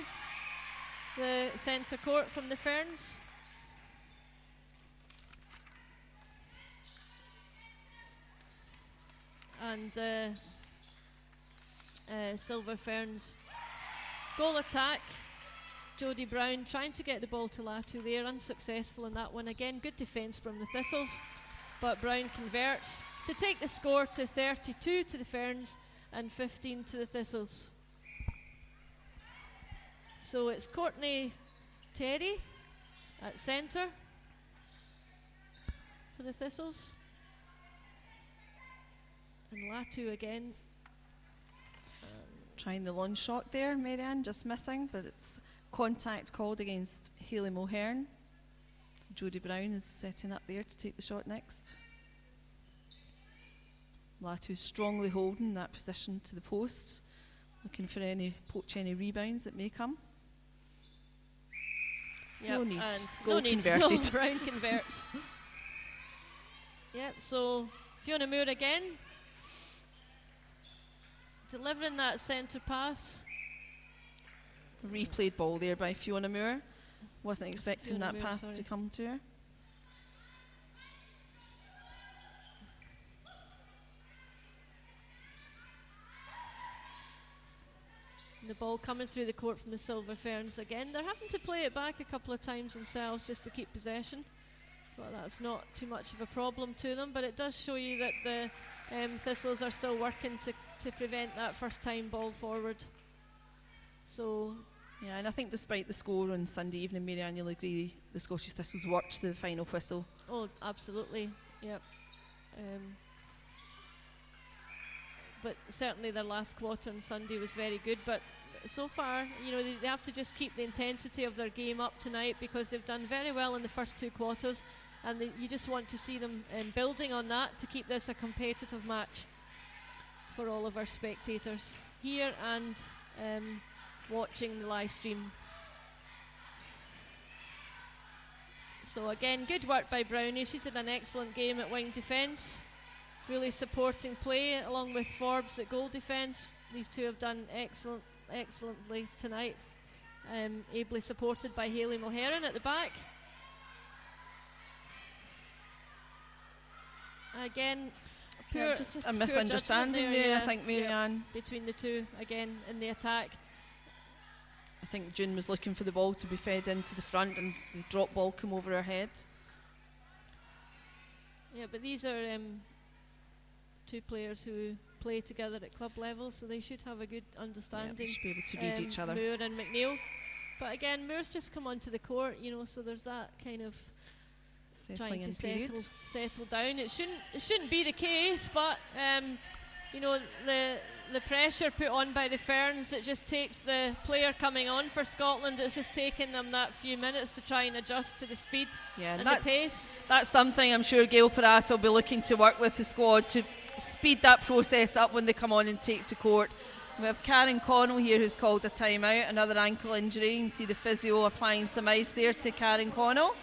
the centre court from the Ferns. And the Silver Ferns goal attack. Jodie Brown trying to get the ball to Latu there, unsuccessful in that one. Again, good defence from the Thistles, but Brown converts to take the score to 32 to the Ferns and 15 to the Thistles. So it's Courtney Terry at centre for the Thistles. And Latu again. Trying the long shot there, Marianne, just missing, but it's contact called against Hayley Mulhern. So Jodie Brown is setting up there to take the shot next. Latu strongly holding that position to the post, looking for poach any rebounds that may come. Yep, no need. and Goal no need. converted. No, Brown converts. Yep, so Fiona Moore again. Delivering that centre pass. Replayed ball there by Fiona Moore. Wasn't expecting Fiona that Moore, pass sorry. to come to her. The ball coming through the court from the Silver Ferns again. They're having to play it back a couple of times themselves just to keep possession. But that's not too much of a problem to them. But it does show you that the Thistles are still working to prevent that first time ball forward. So Yeah, and I think despite the score on Sunday evening, Marianne, you'll agree the Scottish Thistles worked to the final whistle. oh, absolutely, yep. But certainly their last quarter on Sunday was very good. But so far, you know, they have to just keep the intensity of their game up tonight, because they've done very well in the first two quarters, and you just want to see them building on that to keep this a competitive match for all of our spectators here and watching the live stream. So again, good work by Brownie. She's had an excellent game at wing defence, really supporting play along with Forbes at goal defence. These two have done excellently tonight, ably supported by Hayley Mulhern at the back. Again, Just a misunderstanding there, I think, Marianne. between the two again in the attack. I think June was looking for the ball to be fed into the front, and the drop ball came over her head. Yeah, but these are two players who play together at club level, so they should have a good understanding. Yeah, they should be able to read each other. Moore and McNeil. But again, Moore's just come onto the court, you know, so there's that kind of trying to settle down. It shouldn't be the case, but you know, the pressure put on by the Ferns, it just takes the player coming on for Scotland, it's just taking them that few minutes to try and adjust to the speed and the pace. That's something I'm sure Gail Peratt will be looking to work with the squad to speed that process up when they come on and take to court. We have Karen Connell here, who's called a timeout, another ankle injury. You can see the physio applying some ice there to Karen Connell.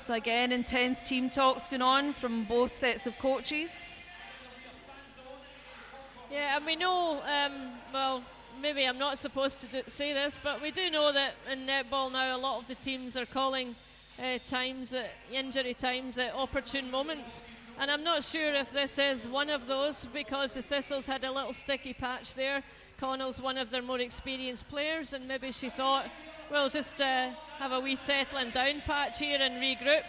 So again, intense team talks going on from both sets of coaches. Yeah, and we know, well, maybe I'm not supposed to say this, but we do know that in netball now a lot of the teams are calling injury times at opportune moments. And I'm not sure if this is one of those, because the Thistles had a little sticky patch there. Connell's one of their more experienced players, and maybe she thought, we'll just have a wee settling down patch here and regroup.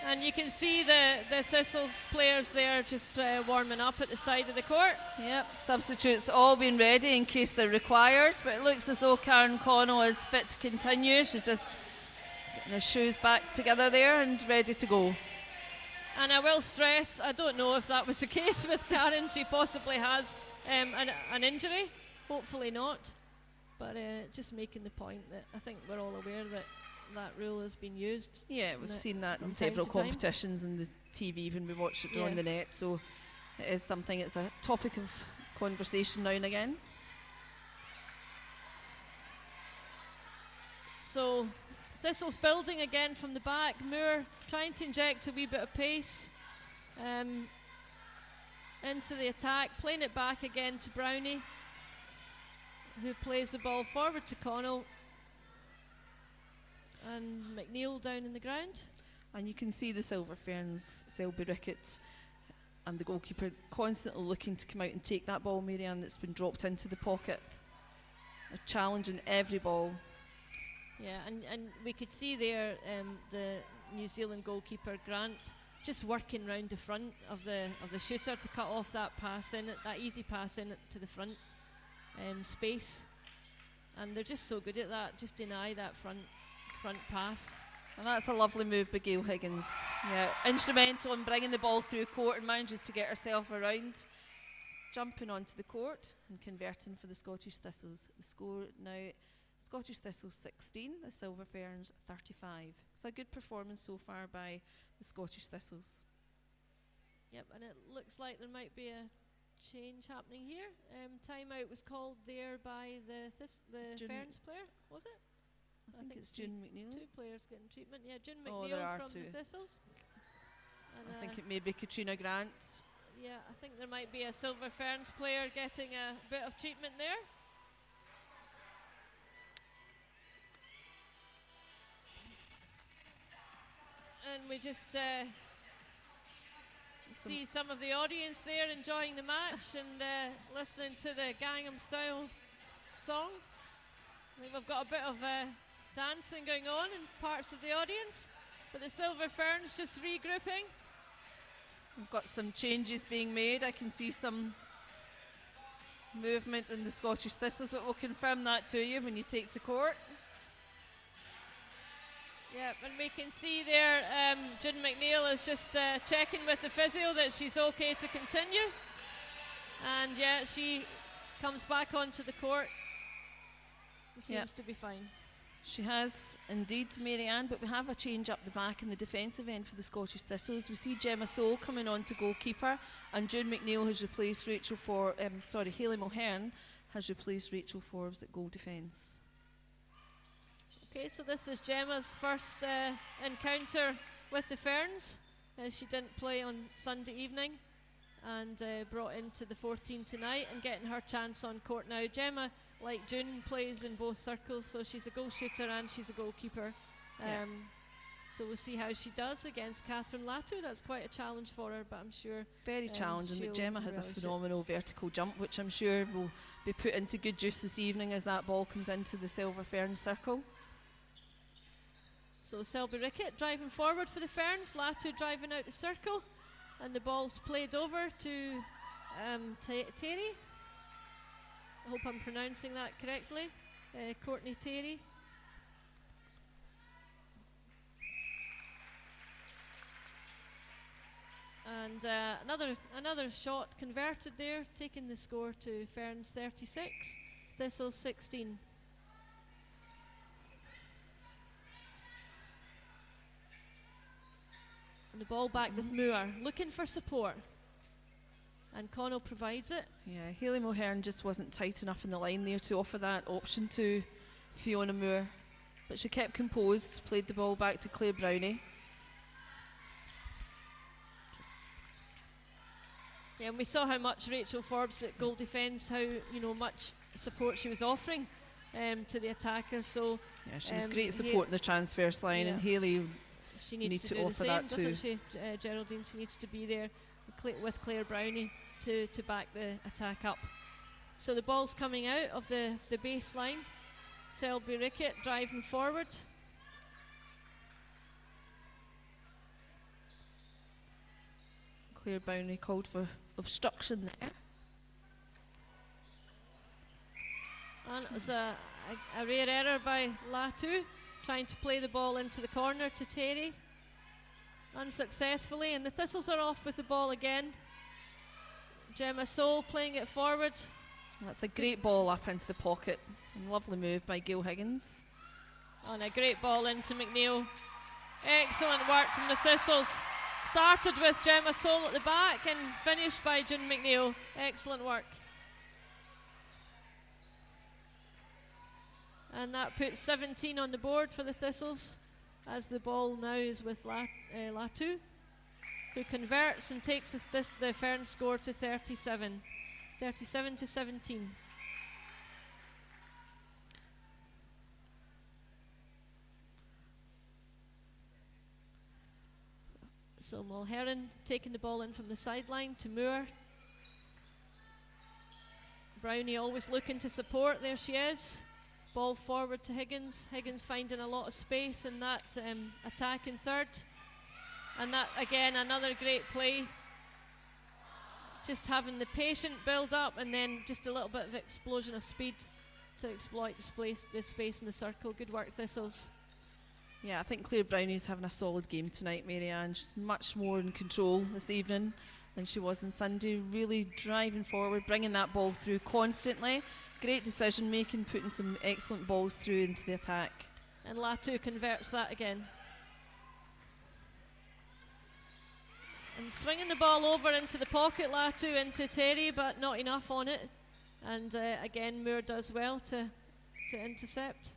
And you can see the Thistles players there just warming up at the side of the court. Yep, substitutes all been ready in case they're required, but it looks as though Karen Connell is fit to continue. She's just getting her shoes back together there and ready to go. And I will stress, I don't know if that was the case with Karen. She possibly has an injury, hopefully not. But just making the point that I think we're all aware that that rule has been used. Yeah, we've seen that in several competitions and the TV when we watched it on the net. So it is something, it's a topic of conversation now and again. So Thistles building again from the back. Moore trying to inject a wee bit of pace into the attack, playing it back again to Brownie, who plays the ball forward to Connell, and McNeil down in the ground. And you can see the Silver Ferns, Selby Ricketts and the goalkeeper constantly looking to come out and take that ball, Marianne, that's been dropped into the pocket. They're challenging every ball. Yeah, and we could see there the New Zealand goalkeeper Grant just working round the front of the shooter to cut off that pass in, that easy pass in to the front space. And they're just so good at that, just deny that front pass. And that's a lovely move by Gail Higgins. Yeah, instrumental in bringing the ball through court and manages to get herself around. Jumping onto the court and converting for the Scottish Thistles. The score now, Scottish Thistles 16, the Silver Ferns 35. So a good performance so far by the Scottish Thistles. Yep, and it looks like there might be a change happening here. Timeout was called there by the Ferns player, was it? I think it's June McNeil. 2 players getting treatment. Yeah, June Oh, there McNeil are from 2. the Thistles. And I think it may be Katrina Grant. yeah, I think there might be a Silver Ferns player getting a bit of treatment there. And we just see some of the audience there enjoying the match and listening to the Gangnam Style song. I think we've got a bit of dancing going on in parts of the audience, but the Silver Ferns just regrouping. We've got some changes being made. I can see some movement in the Scottish Thistles, but we'll confirm that to you when you take to court. Yep, and we can see there June McNeil is just checking with the physio that she's okay to continue. And yeah, she comes back onto the court. Seems to be fine. She has indeed, Mary-Ann, but we have a change up the back in the defensive end for the Scottish Thistles. We see Gemma Soule coming on to goalkeeper, and June McNeil has replaced Hayley Mulhern has replaced Rachel Forbes at goal defence. Okay, so this is Gemma's first encounter with the Ferns. She didn't play on Sunday evening and brought into the 14 tonight and getting her chance on court now. Gemma, like June, plays in both circles, so she's a goal shooter and she's a goalkeeper. So we'll see how she does against Catherine Latu. That's quite a challenge for her, but I'm sure very challenging. But Gemma has a phenomenal vertical jump, which I'm sure will be put into good use this evening as that ball comes into the Silver Ferns circle. So Selby Rickett driving forward for the Ferns, Latu driving out the circle, and the ball's played over to Terry. I hope I'm pronouncing that correctly. Courtney Terry. And another shot converted there, taking the score to Ferns 36, Thistles 16. And the ball back with Moore, looking for support. And Connell provides it. Yeah, Hayley Mulhern just wasn't tight enough in the line there to offer that option to Fiona Moore. But she kept composed, played the ball back to Claire Brownie. Yeah, and we saw how much Rachel Forbes at goal defence, how much support she was offering to the attackers. So yeah, she was great support in the transverse line, and Hayley she needs to do offer the same, that doesn't too. she, Geraldine? She needs to be there with Claire Brownie to back the attack up. So the ball's coming out of the baseline. Selby Rickett driving forward. Claire Brownie called for obstruction there. And it was a rare error by Latu, trying to play the ball into the corner to Terry. Unsuccessfully, and the Thistles are off with the ball again. Gemma Soule playing it forward. That's a great ball up into the pocket. And lovely move by Gail Higgins. And a great ball into McNeil. Excellent work from the Thistles. Started with Gemma Soule at the back and finished by June McNeil. Excellent work. And that puts 17 on the board for the Thistles, as the ball now is with Latu, who converts and takes the Ferns score to 37 to 17. So Mulhern taking the ball in from the sideline to Moore. Brownie always looking to support. There she is. Ball forward to Higgins. Higgins finding a lot of space in that attack in third. And that, again, another great play. Just having the patient build up and then just a little bit of explosion of speed to exploit the space in the circle. Good work, Thistles. Yeah, I think Claire Brownie's having a solid game tonight, Marianne. She's much more in control this evening than she was on Sunday. Really driving forward, bringing that ball through confidently. Great decision making, putting some excellent balls through into the attack. And Latu converts that again. And swinging the ball over into the pocket, Latu into Terry, but not enough on it. And again, Moore does well to intercept.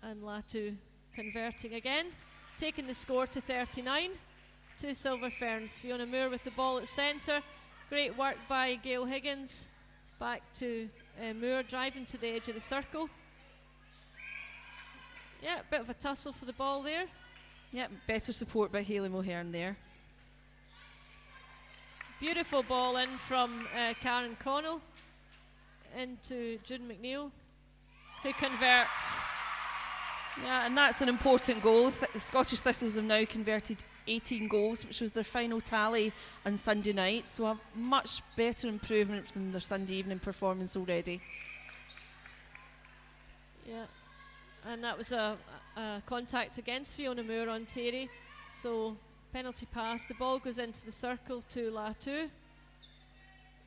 And Latu converting again, taking the score to 39 to Silver Ferns. Fiona Moore with the ball at centre. Great work by Gail Higgins. Back to Moore, driving to the edge of the circle. Yeah, a bit of a tussle for the ball there. Yeah, better support by Hayley Mulhern there. Beautiful ball in from Karen Connell into June McNeil, who converts. Yeah, and that's an important goal. The Scottish Thistles have now converted 18 goals, which was their final tally on Sunday night, so a much better improvement from their Sunday evening performance already. Yeah, and that was a contact against Fiona Moore on Terry, so penalty pass. The ball goes into the circle to Latu.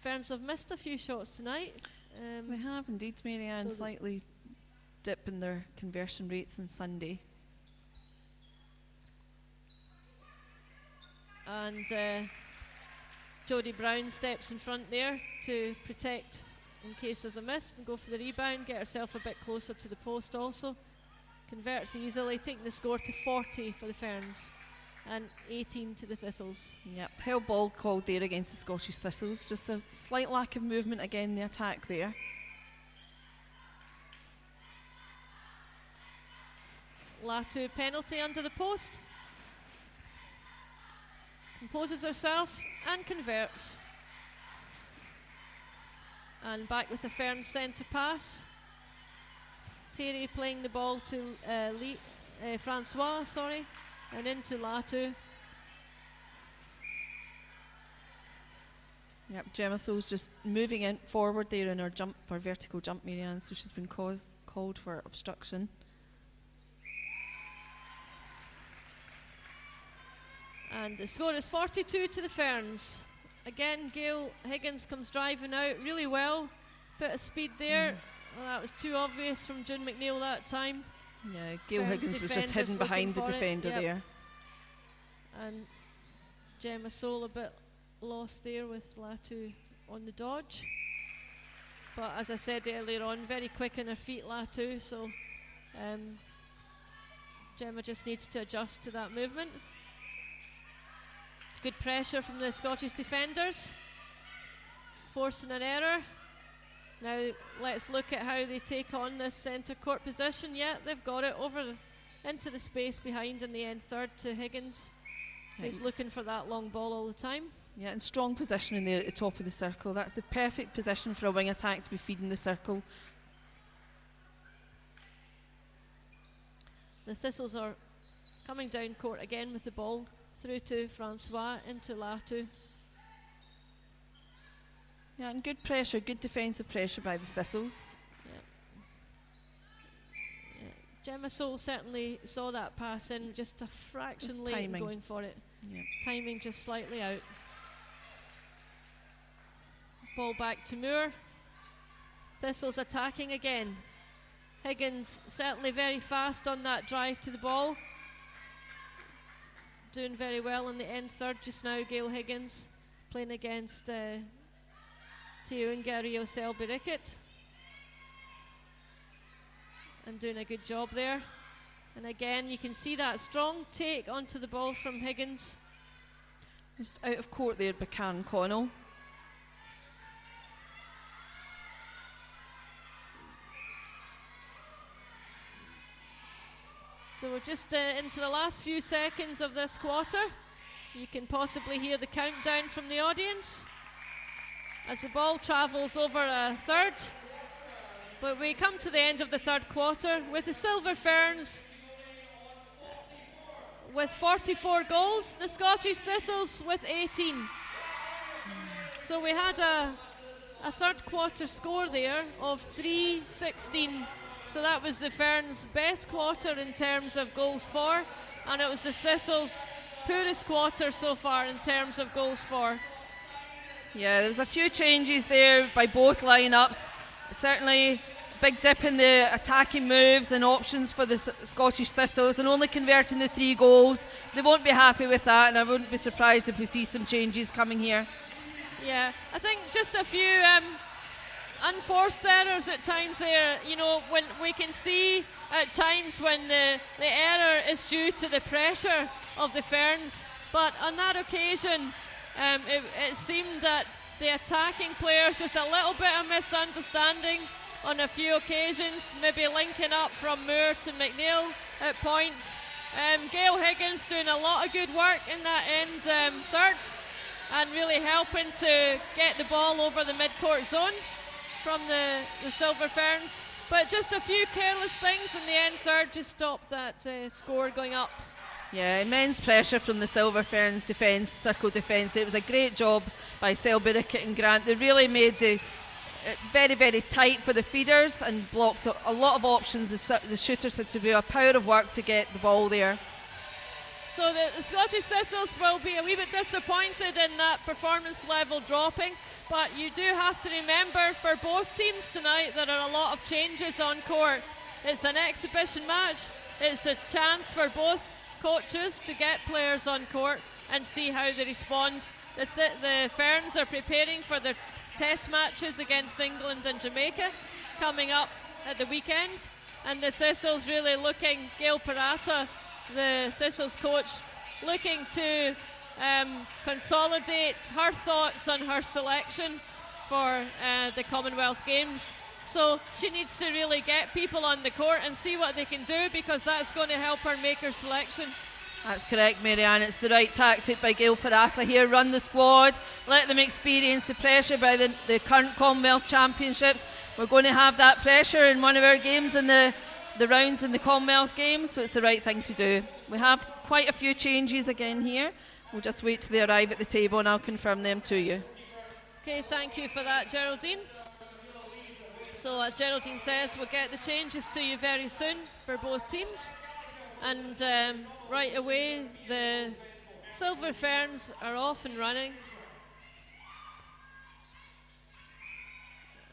Ferns have missed a few shots tonight. We have indeed, Marianne, so slightly dip in their conversion rates on Sunday. And Jodie Brown steps in front there to protect in case there's a miss and go for the rebound, get herself a bit closer to the post also. Converts easily, taking the score to 40 for the Ferns and 18 to the Thistles. Yep, held ball called there against the Scottish Thistles. Just a slight lack of movement again in the attack there. Latu penalty under the post. Composes herself and converts. And back with the Ferns centre pass. Terry playing the ball to Francois, and into Latu. Yep, Gemma Souls just moving in forward there in her vertical jump, Marianne, so she's been called for obstruction. And the score is 42 to the Ferns. Again, Gail Higgins comes driving out really well. Bit of speed there. Well, that was too obvious from June McNeil that time. Yeah, Gail Ferns Higgins was just defenders hidden behind the looking for it, defender yep. there. And Gemma Soul a bit lost there with Latu on the dodge. But as I said earlier on, very quick on her feet, Latu, so Gemma just needs to adjust to that movement. Good pressure from the Scottish defenders, forcing an error. Now let's look at how they take on this centre court position. Yeah, they've got it over into the space behind in the end third to Higgins. He's looking for that long ball all the time. Yeah, and strong positioning there at the top of the circle. That's the perfect position for a wing attack to be feeding the circle. The Thistles are coming down court again with the ball through to Francois into Latu. Yeah, and good pressure, good defensive pressure by the Thistles. Yeah. Gemma Soul certainly saw that pass in just a fraction late in going for it. Yep. Timing just slightly out. Ball back to Moore. Thistles attacking again. Higgins certainly very fast on that drive to the ball. Doing very well in the end third just now, Gail Higgins playing against Tiunga Rio Selby Rickett and doing a good job there. And again you can see that strong take onto the ball from Higgins. Just out of court there by Karen Connell. So we're just into the last few seconds of this quarter. You can possibly hear the countdown from the audience as the ball travels over a third. But we come to the end of the third quarter with the Silver Ferns with 44 goals, the Scottish Thistles with 18. So we had a a third quarter score there of 3-16. So that was the Ferns' best quarter in terms of goals for, and it was the Thistles' poorest quarter so far in terms of goals for. Yeah, there was a few changes there by both lineups. Certainly big dip in the attacking moves and options for the Scottish Thistles, and only converting the 3 goals. They won't be happy with that, and I wouldn't be surprised if we see some changes coming here. Yeah, I think just a few unforced errors at times there. You know, when we can see at times when the error is due to the pressure of the Ferns, but on that occasion it seemed that the attacking players, just a little bit of misunderstanding on a few occasions, maybe linking up from Moore to McNeil at points. Gail Higgins doing a lot of good work in that end third, and really helping to get the ball over the mid-court zone from the Silver Ferns. But just a few careless things in the end third just stopped that score going up. Yeah, immense pressure from the Silver Ferns defence, circle defence. It was a great job by Selby, Rickett and Grant. They really made the very, very tight for the feeders and blocked a lot of options. The shooters had to do a power of work to get the ball there. So the Scottish Thistles will be a wee bit disappointed in that performance level dropping, but you do have to remember for both teams tonight there are a lot of changes on court. It's an exhibition match. It's a chance for both coaches to get players on court and see how they respond. The Ferns are preparing for their test matches against England and Jamaica coming up at the weekend, and the Thistles really looking, Gail Parata, the Thistles coach, looking to consolidate her thoughts on her selection for the Commonwealth Games. So she needs to really get people on the court and see what they can do, because that's going to help her make her selection. That's correct, Marianne. It's the right tactic by Gail Parata here. Run the squad, let them experience the pressure by the current Commonwealth Championships. We're going to have that pressure in one of our games in the rounds in the Commonwealth Games, so it's the right thing to do. We have quite a few changes again here. We'll just wait till they arrive at the table and I'll confirm them to you. Okay, thank you for that, Geraldine. So as Geraldine says, we'll get the changes to you very soon for both teams. And right away, the Silver Ferns are off and running.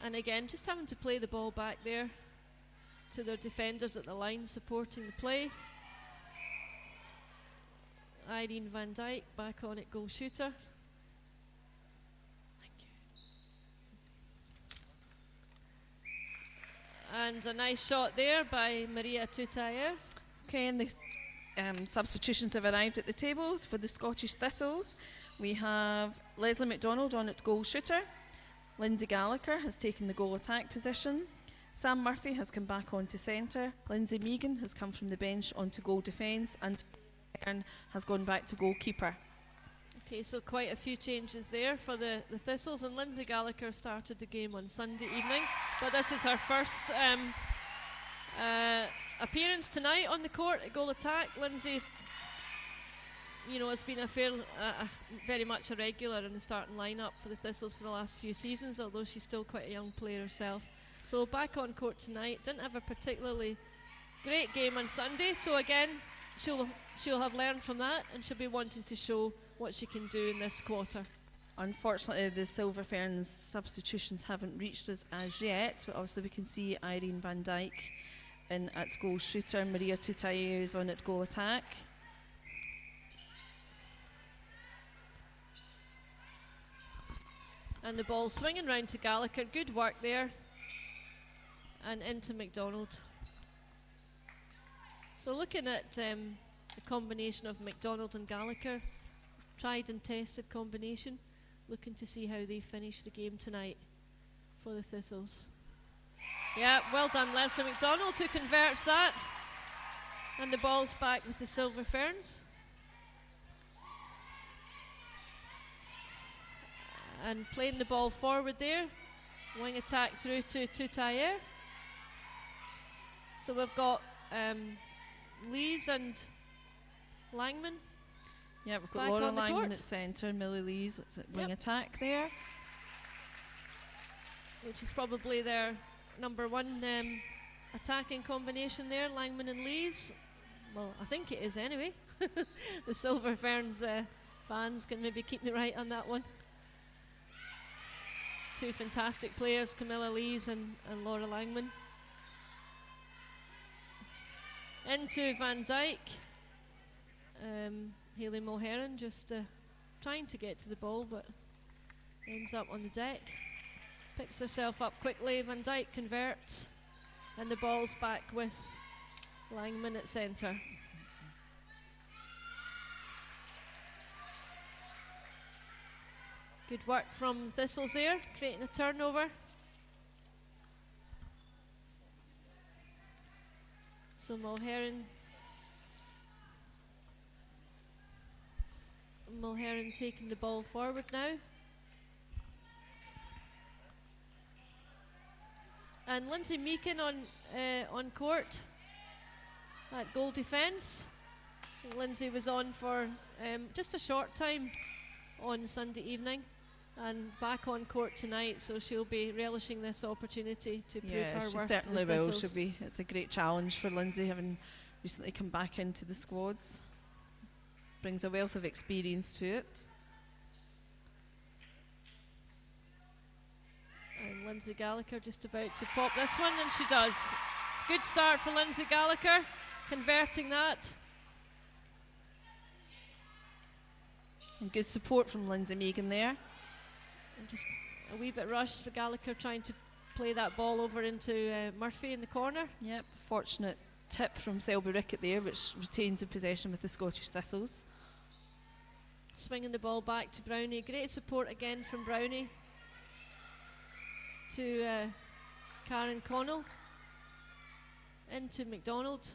And again, just having to play the ball back there to their defenders at the line, supporting the play. Irene Van Dyke back on at goal shooter. And a nice shot there by Maria Tutayer. Okay, and the substitutions have arrived at the tables for the Scottish Thistles. We have Leslie McDonald on at goal shooter. Lindsay Gallagher has taken the goal attack position. Sam Murphy has come back onto centre. Lindsay Megan has come from the bench onto goal defence, and Fern has gone back to goalkeeper. Okay, so quite a few changes there for the Thistles, and Lindsay Gallagher started the game on Sunday evening, but this is her first appearance tonight on the court at goal attack. Lindsay, you know, has been very much a regular in the starting lineup for the Thistles for the last few seasons, although she's still quite a young player herself. So back on court tonight. Didn't have a particularly great game on Sunday, so again she'll have learned from that, and she'll be wanting to show what she can do in this quarter. Unfortunately, the Silver Ferns substitutions haven't reached us as yet, but obviously we can see Irene Van Dyke in at goal shooter. Maria Tutayer is on at goal attack. And the ball swinging round to Gallagher. Good work there. And into McDonald. So looking at the combination of McDonald and Gallagher, tried and tested combination, looking to see how they finish the game tonight for the Thistles. Yeah, well done Leslie McDonald, who converts that. And the ball's back with the Silver Ferns. And playing the ball forward there. Wing attack through to Tutayer. So we've got Lees and Langman. Yeah, we've got Laura Langman at centre, Millie Lees at wing attack there. which is probably their number one attacking combination there, Langman and Lees. Well, I think it is anyway. The Silver Ferns fans can maybe keep me right on that one. Two fantastic players, Camilla Lees and Laura Langman. Into Van Dyke. Hayley Mulheron just trying to get to the ball, but ends up on the deck. Picks herself up quickly. Van Dyke converts, and the ball's back with Langman at centre. Good work from Thistles there, creating a turnover. So Mulheron taking the ball forward now. And Lindsay Meakin on court at goal defence. I think Lindsay was on for just a short time on Sunday evening and back on court tonight, so she'll be relishing this opportunity to prove her worth. She certainly will. Thistles. It's a great challenge for Lindsay, having recently come back into the squads. Brings a wealth of experience to it. And Lindsay Gallagher just about to pop this one, and she does. Good start for Lindsay Gallagher, converting that. And good support from Lindsay Meakin there. And just a wee bit rushed for Gallagher, trying to play that ball over into Murphy in the corner. Yep, fortunate tip from Selby Rickett there, which retains the possession with the Scottish Thistles. Swinging the ball back to Brownie. Great support again from Brownie to Karen Connell. Into McDonald.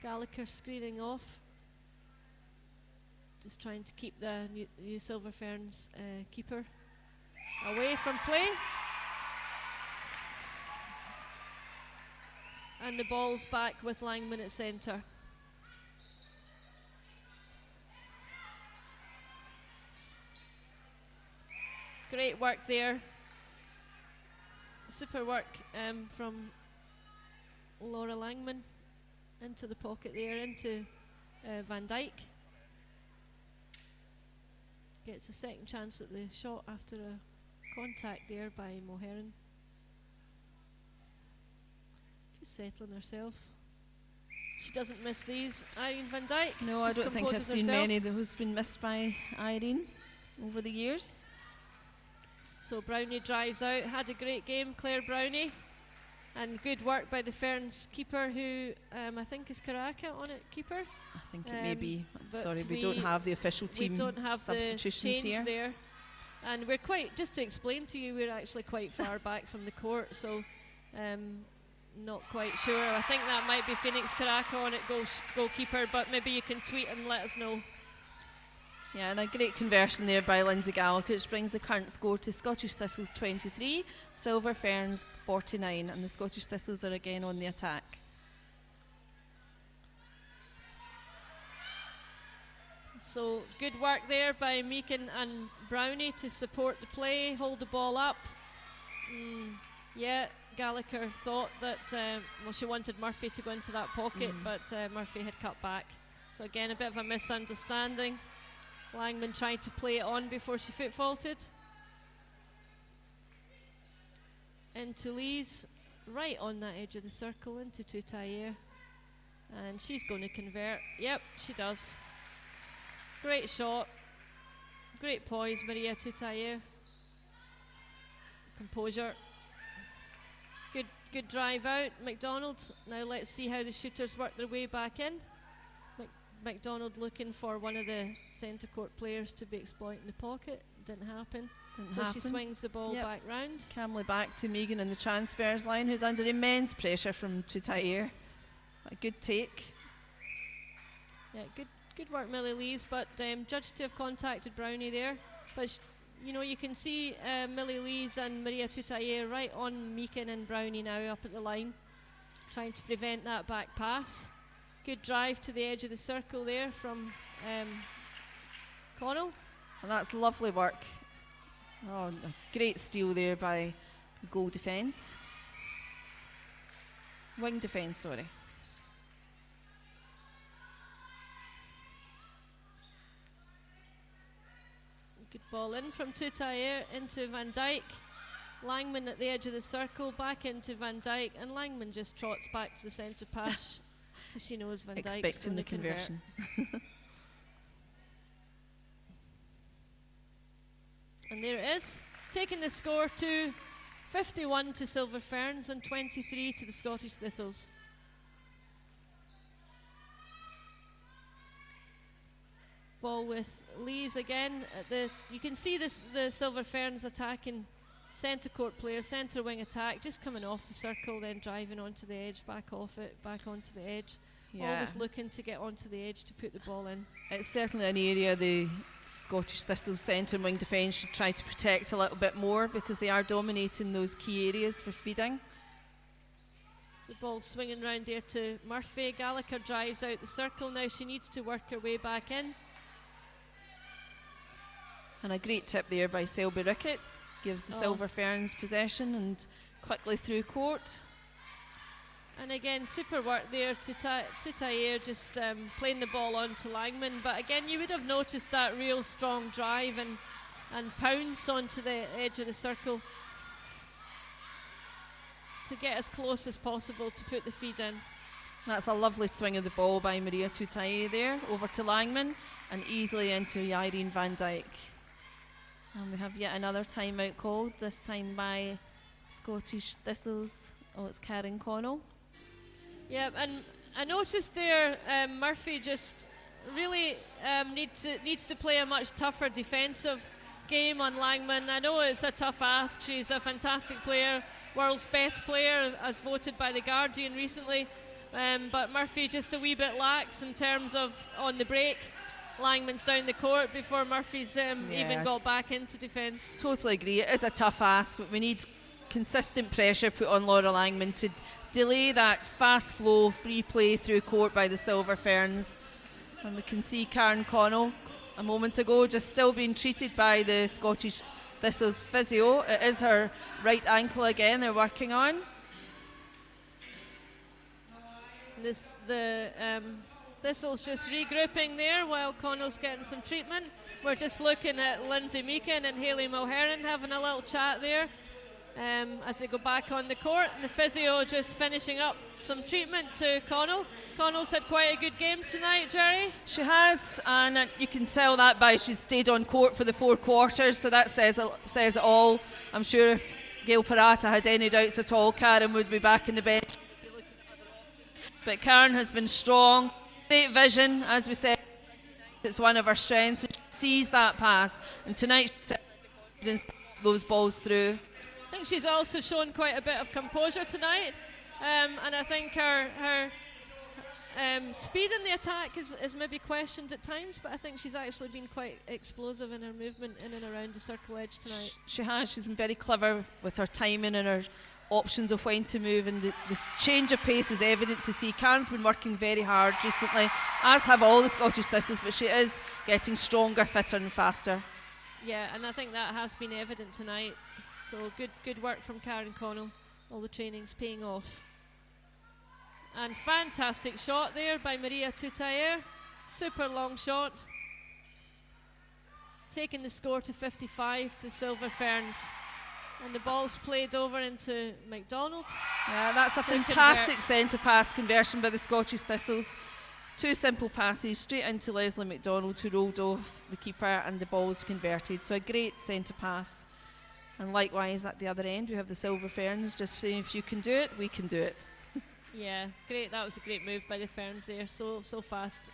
Gallagher screening off. Just trying to keep the New Silver Ferns keeper away from play. And the ball's back with Langman at centre. Great work there. Super work from Laura Langman into the pocket there, into Van Dyke. Gets a second chance at the shot after a contact there by Mulheron. Just settling herself. She doesn't miss these. Irene Van Dyke. No, I don't think I've seen many of those been missed by Irene over the years. So Brownie drives out. Had a great game, Claire Brownie. And good work by the Ferns keeper, who I think is Karaka on it, keeper. I think it may be. Sorry, we don't have the official team we don't have substitutions the change here. There. And we're quite, just to explain to you, we're actually quite far back from the court, so not quite sure. I think that might be Phoenix Karaka on it, goalkeeper, but maybe you can tweet and let us know. Yeah, and a great conversion there by Lindsay Gallagher, which brings the current score to Scottish Thistles 23, Silver Ferns 49, and the Scottish Thistles are again on the attack. So good work there by Meakin and Brownie to support the play, hold the ball up. Yeah, Gallagher thought that, well, she wanted Murphy to go into that pocket, but Murphy had cut back. So again, a bit of a misunderstanding. Langman tried to play it on before she foot faulted. Into Lees, right on that edge of the circle, into Toutayer. And she's going to convert. Yep, she does. Great shot. Great poise, Maria Toutayer. Composure. Good drive out, McDonald. Now let's see how the shooters work their way back in. McDonald looking for one of the centre court players to be exploiting the pocket. Didn't happen. She swings the ball back round. Camley back to Megan on the transfers line, who's under immense pressure from Toutayer. A good take. Yeah, good work, Millie Lees, but judged to have contacted Brownie there. But you know, you can see Millie Lees and Maria Toutayer right on Meakin and Brownie now up at the line, trying to prevent that back pass. Good drive to the edge of the circle there from Connell. And that's lovely work. Oh, a great steal there by Goal defence. Wing defence, sorry. Good ball in from Tutayer into Van Dijk. Langman at the edge of the circle, back into Van Dijk, and Langman just trots back to the centre pass. She knows Van Dijk's Expecting going the to convert. conversion. And there it is, taking the score to 51 to Silver Ferns and 23 to the Scottish Thistles. Ball with Lees again. You can see the Silver Ferns attacking centre court player, centre wing attack, just coming off the circle, then driving onto the edge, back off it, back onto the edge. Yeah. Always looking to get onto the edge to put the ball in. It's certainly an area the Scottish Thistles centre and wing defence should try to protect a little bit more, because they are dominating those key areas for feeding. So the ball swinging round there to Murphy. Gallagher drives out the circle. Now she needs to work her way back in. And a great tip there by Selby Rickett. Gives the Silver Ferns possession and quickly through court. And again, super work there to Tayer, just playing the ball on to Langman. But again, you would have noticed that real strong drive and pounce onto the edge of the circle to get as close as possible to put the feed in. That's a lovely swing of the ball by Maria Tutaye there, over to Langman and easily into Irene Van Dijk. And we have yet another timeout called, this time by Scottish Thistles. Oh, it's Karen Connell. Yeah, and I noticed there Murphy just really needs to play a much tougher defensive game on Langman. I know it's a tough ask. She's a fantastic player, world's best player as voted by The Guardian recently. But Murphy just a wee bit lax in terms of on the break. Langman's down the court before Murphy's even got back into defence. Totally agree. It is a tough ask, but we need consistent pressure put on Laura Langman to delay that fast flow free play through court by the Silver Ferns. And we can see Karen Connell a moment ago just still being treated by the Scottish Thistles physio. It is her right ankle again they're working on. The Thistles just regrouping there while Connell's getting some treatment. We're just looking at Lindsay Meakin and Hayley Mulheron having a little chat there as they go back on the court. And the physio just finishing up some treatment to Connell. Connell's had quite a good game tonight, Jerry. She has, and you can tell that by she's stayed on court for the 4 quarters, so that says it all. I'm sure if Gail Parata had any doubts at all, Karen would be back in the bench. But Karen has been strong. Great vision, as we said, it's one of her strengths. She sees that pass, and tonight she's those balls through. I think she's also shown quite a bit of composure tonight, and I think her speed in the attack is maybe questioned at times, but I think she's actually been quite explosive in her movement in and around the circle edge tonight. She has. She's been very clever with her timing and her options of when to move, and the change of pace is evident to see. Karen's been working very hard recently, as have all the Scottish Thistles, but she is getting stronger, fitter and faster. Yeah, and I think that has been evident tonight. So good work from Karen Connell. All the training's paying off. And fantastic shot there by Maria Tutayer. Super long shot. Taking the score to 55 to Silver Ferns. And the ball's played over into McDonald. Yeah, that's a fantastic centre pass conversion by the Scottish Thistles. 2 simple passes straight into Leslie McDonald, who rolled off the keeper, and the ball's converted. So a great centre pass. And likewise at the other end, we have the Silver Ferns just saying, if you can do it, we can do it. Yeah, great. That was a great move by the Ferns there. So fast.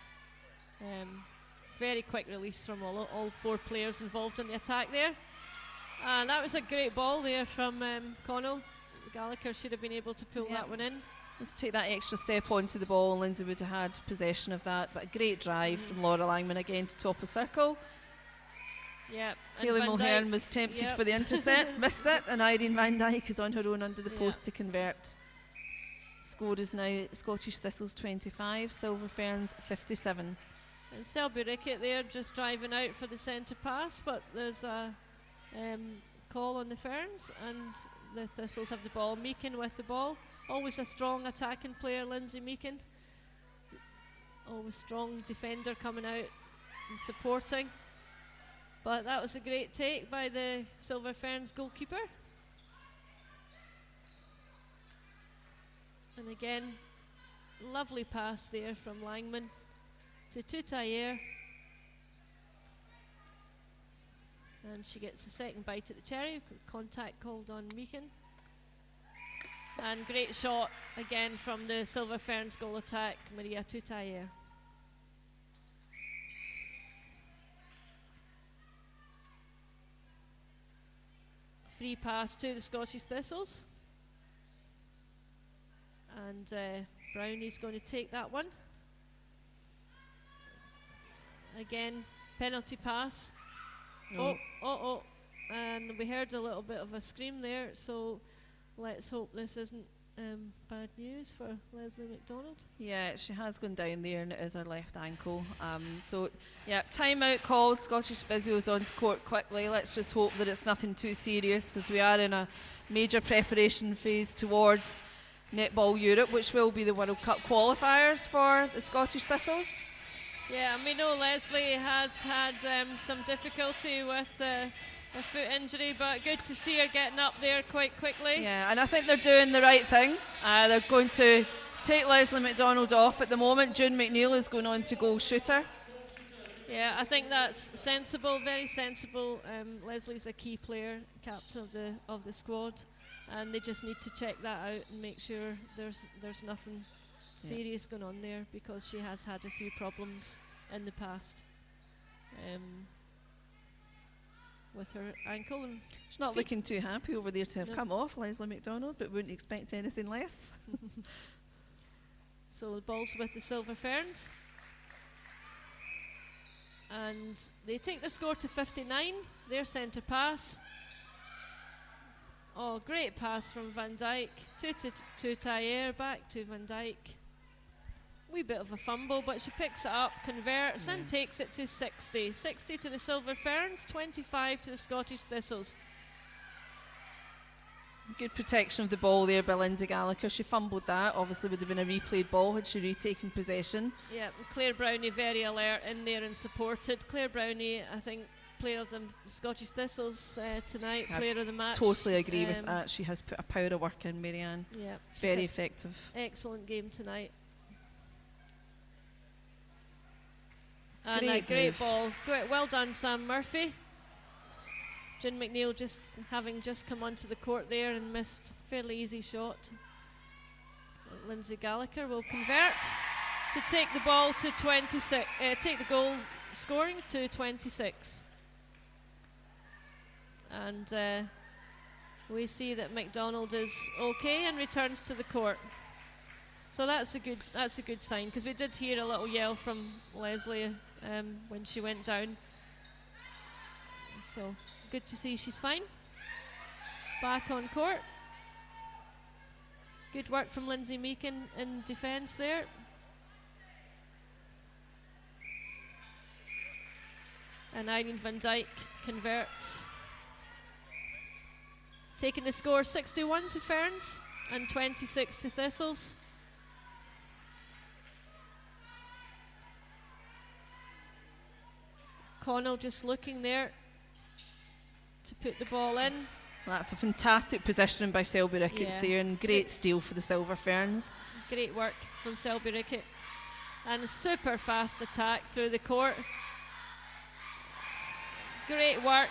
Very quick release from all 4 players involved in the attack there. And that was a great ball there from Connell. Gallagher should have been able to pull that one in. Let's take that extra step onto the ball, and Lindsay would have had possession of that. But a great drive from Laura Langman again to top of circle. Yeah. Hayley Mulheron was tempted for the intercept, missed it, and Irene Van Dijk is on her own under the post to convert. Score is now Scottish Thistles 25, Silver Ferns 57. And Selby Rickett there just driving out for the centre pass, but there's a call on the Ferns, and the Thistles have the ball. Meakin with the ball. Always a strong attacking player, Lindsay Meakin. Always strong defender coming out and supporting. But that was a great take by the Silver Ferns goalkeeper. And again, lovely pass there from Langman to Toutayer. And she gets a second bite at the cherry. Contact called on Meakin. And great shot again from the Silver Ferns goal attack, Maria Toutayer. Free pass to the Scottish Thistles. And Brownie's going to take that one. Again, penalty pass. Oh. And we heard a little bit of a scream there, so let's hope this isn't bad news for Leslie McDonald. Yeah, she has gone down there and it is her left ankle. So, yeah, timeout called. Scottish physios onto court quickly. Let's just hope that it's nothing too serious, because we are in a major preparation phase towards Netball Europe, which will be the World Cup qualifiers for the Scottish Thistles. Yeah, and we know Leslie has had some difficulty with a foot injury, but good to see her getting up there quite quickly. Yeah, and I think they're doing the right thing. They're going to take Leslie McDonald off at the moment. June McNeil is going on to goal shooter. Yeah, I think that's sensible, very sensible. Leslie's a key player, captain of the squad, and they just need to check that out and make sure there's nothing serious going on there, because she has had a few problems in the past with her ankle. And she's not looking too happy over there to have come off, Leslie McDonald, but wouldn't expect anything less. So the ball's with the Silver Ferns. And they take their score to 59. Their centre pass. Oh, great pass from Van Dijk to Toutayer, back to Van Dijk. Wee bit of a fumble, but she picks it up, converts, and takes it to 60. 60 to the Silver Ferns, 25 to the Scottish Thistles. Good protection of the ball there by Lindsay Gallagher. She fumbled that. Obviously would have been a replayed ball had she retaken possession. Yeah, Claire Brownie very alert in there and supported. Claire Brownie, I think, player of the Scottish Thistles tonight, player of the match. Totally agree with that. She has put a power of work in, Marianne. Yeah, very effective. Excellent game tonight. And Great a great move. ball. Well done, Sam Murphy. Jin McNeil having just come onto the court there and missed a fairly easy shot. Lindsay Gallagher will convert to take the ball to 26. Take the goal scoring to 26. And we see that McDonald is okay and returns to the court. So that's a good sign, because we did hear a little yell from Leslie when she went down. So good to see she's fine. Back on court. Good work from Lindsay Meakin in defence there. And Irene Van Dijk converts. Taking the score 61 to Ferns and 26 to Thistles. Connell just looking there to put the ball in. That's a fantastic positioning by Selby Ricketts there, and great steal for the Silver Ferns. Great work from Selby Rickett. And a super fast attack through the court. Great work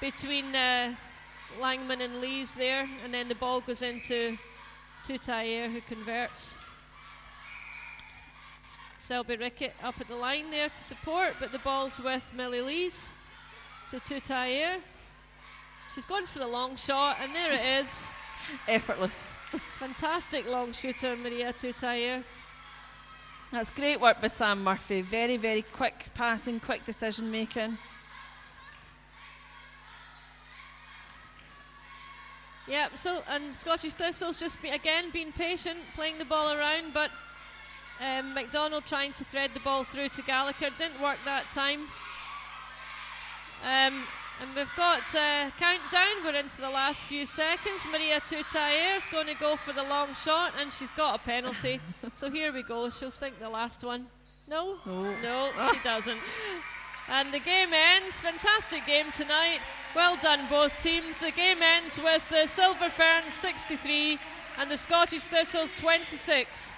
between Langman and Lees there, and then the ball goes into Toutayer, who converts. Selby Rickett up at the line there to support, but the ball's with Millie Lees to Toutayer. She's gone for the long shot, and there it is. Effortless. Fantastic long shooter, Maria Toutayer. That's great work by Sam Murphy. Very, very quick passing, quick decision making. Yeah, and Scottish Thistles just again being patient, playing the ball around, but McDonald trying to thread the ball through to Gallagher. Didn't work that time. And we've got countdown. We're into the last few seconds. Maria Tutayer is going to go for the long shot, and she's got a penalty. So here we go. She'll sink the last one. No? No, she doesn't. And the game ends. Fantastic game tonight. Well done, both teams. The game ends with the Silver Ferns 63 and the Scottish Thistles 26.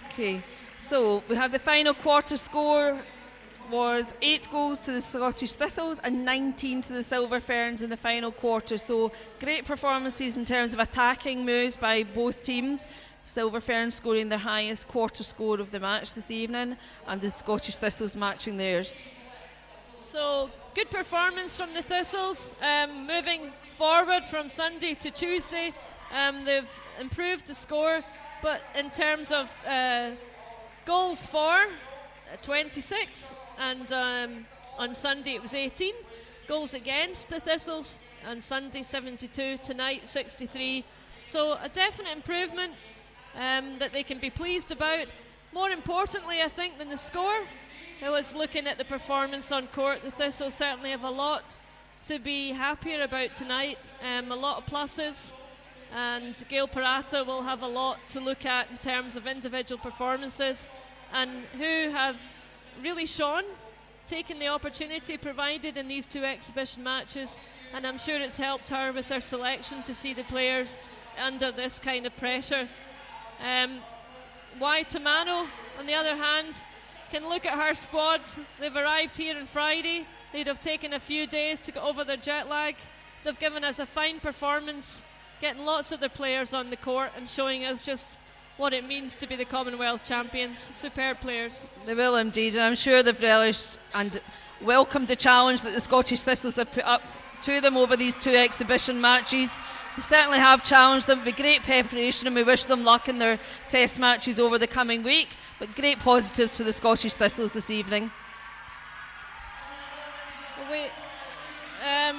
Okay, so we have the final quarter score was 8 goals to the Scottish Thistles and 19 to the Silver Ferns in the final quarter. So great performances in terms of attacking moves by both teams. Silver Ferns scoring their highest quarter score of the match this evening, and the Scottish Thistles matching theirs. So good performance from the Thistles. Moving forward from Sunday to Tuesday, they've improved the score, but in terms of goals for, 26, and on Sunday it was 18. Goals against the Thistles on Sunday 72, tonight 63. So a definite improvement that they can be pleased about. More importantly, I think, than the score, I was looking at the performance on court. The Thistles certainly have a lot to be happier about tonight, a lot of pluses, and Gail Parata will have a lot to look at in terms of individual performances, and who have really shone, taken the opportunity provided in these 2 exhibition matches, and I'm sure it's helped her with her selection to see the players under this kind of pressure. Tamano, on the other hand, can look at her squad. They've arrived here on Friday. They'd have taken a few days to get over their jet lag. They've given us a fine performance, getting lots of their players on the court and showing us just what it means to be the Commonwealth champions. Superb players. They will indeed, and I'm sure they've relished and welcomed the challenge that the Scottish Thistles have put up to them over these 2 exhibition matches. They certainly have challenged them with great preparation, and we wish them luck in their test matches over the coming week. But great positives for the Scottish Thistles this evening.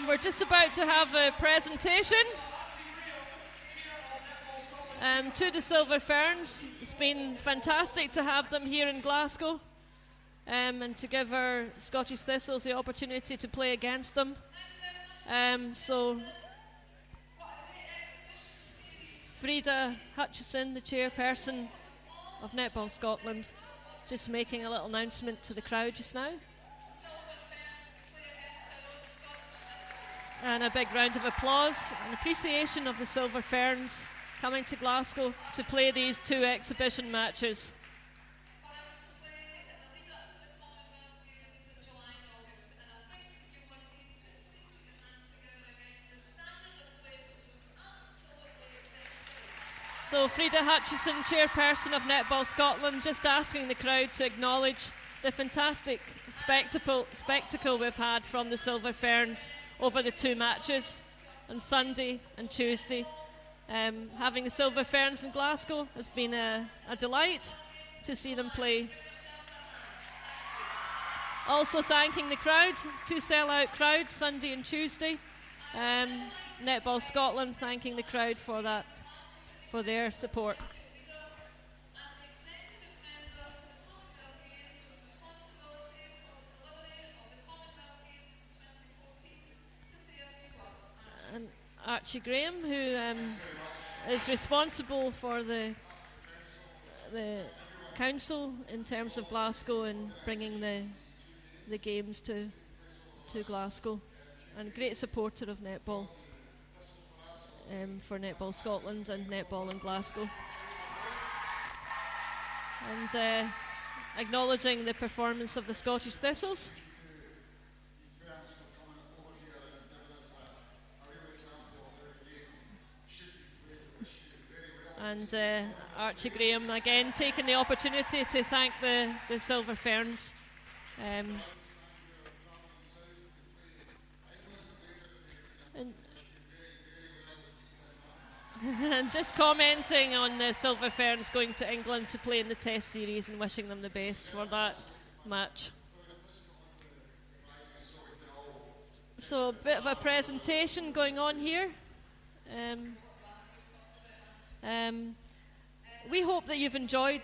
We're just about to have a presentation to the Silver Ferns. It's been fantastic to have them here in Glasgow, and to give our Scottish Thistles the opportunity to play against them. So Frida Hutchison, the chairperson of Netball Scotland, just making a little announcement to the crowd just now. And a big round of applause and appreciation of the Silver Ferns coming to Glasgow to play these 2 exhibition matches. So Frida Hutchison, chairperson of Netball Scotland, just asking the crowd to acknowledge the fantastic spectacle we've had from the Silver Ferns over the 2 matches on Sunday and Tuesday. Having the Silver Ferns in Glasgow has been a delight to see them play. Also thanking the crowd, 2 sell-out crowds Sunday and Tuesday. Netball Scotland thanking the crowd for that, for their support. And Archie Graham, who is responsible for the council in terms of Glasgow and bringing the games to Glasgow, and great supporter of netball for Netball Scotland and netball in Glasgow. And acknowledging the performance of the Scottish Thistles. And Archie Graham again taking the opportunity to thank the Silver Ferns. And just commenting on the Silver Ferns going to England to play in the Test series and wishing them the best for that match. So a bit of a presentation going on here. We hope that you've enjoyed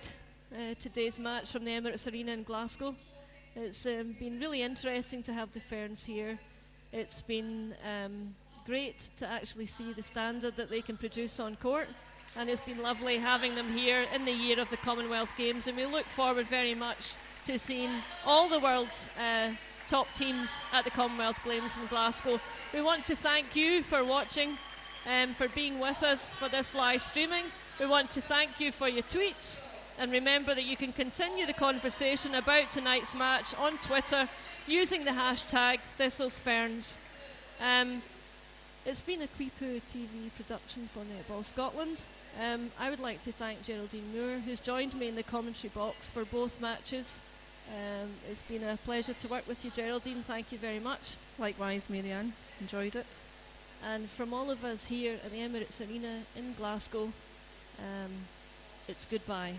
today's match from the Emirates Arena in Glasgow. It's been really interesting to have the Ferns here. It's been great to actually see the standard that they can produce on court, and it's been lovely having them here in the year of the Commonwealth Games, and we look forward very much to seeing all the world's top teams at the Commonwealth Games in Glasgow. We want to thank you for watching, for being with us for this live streaming. We want to thank you for your tweets, and remember that you can continue the conversation about tonight's match on Twitter using the hashtag ThistlesFerns. It's been a Quipu TV production for Netball Scotland. I would like to thank Geraldine Moore, who's joined me in the commentary box for both matches. It's been a pleasure to work with you, Geraldine. Thank you very much. Likewise, Marianne. Enjoyed it. And from all of us here at the Emirates Arena in Glasgow, it's goodbye.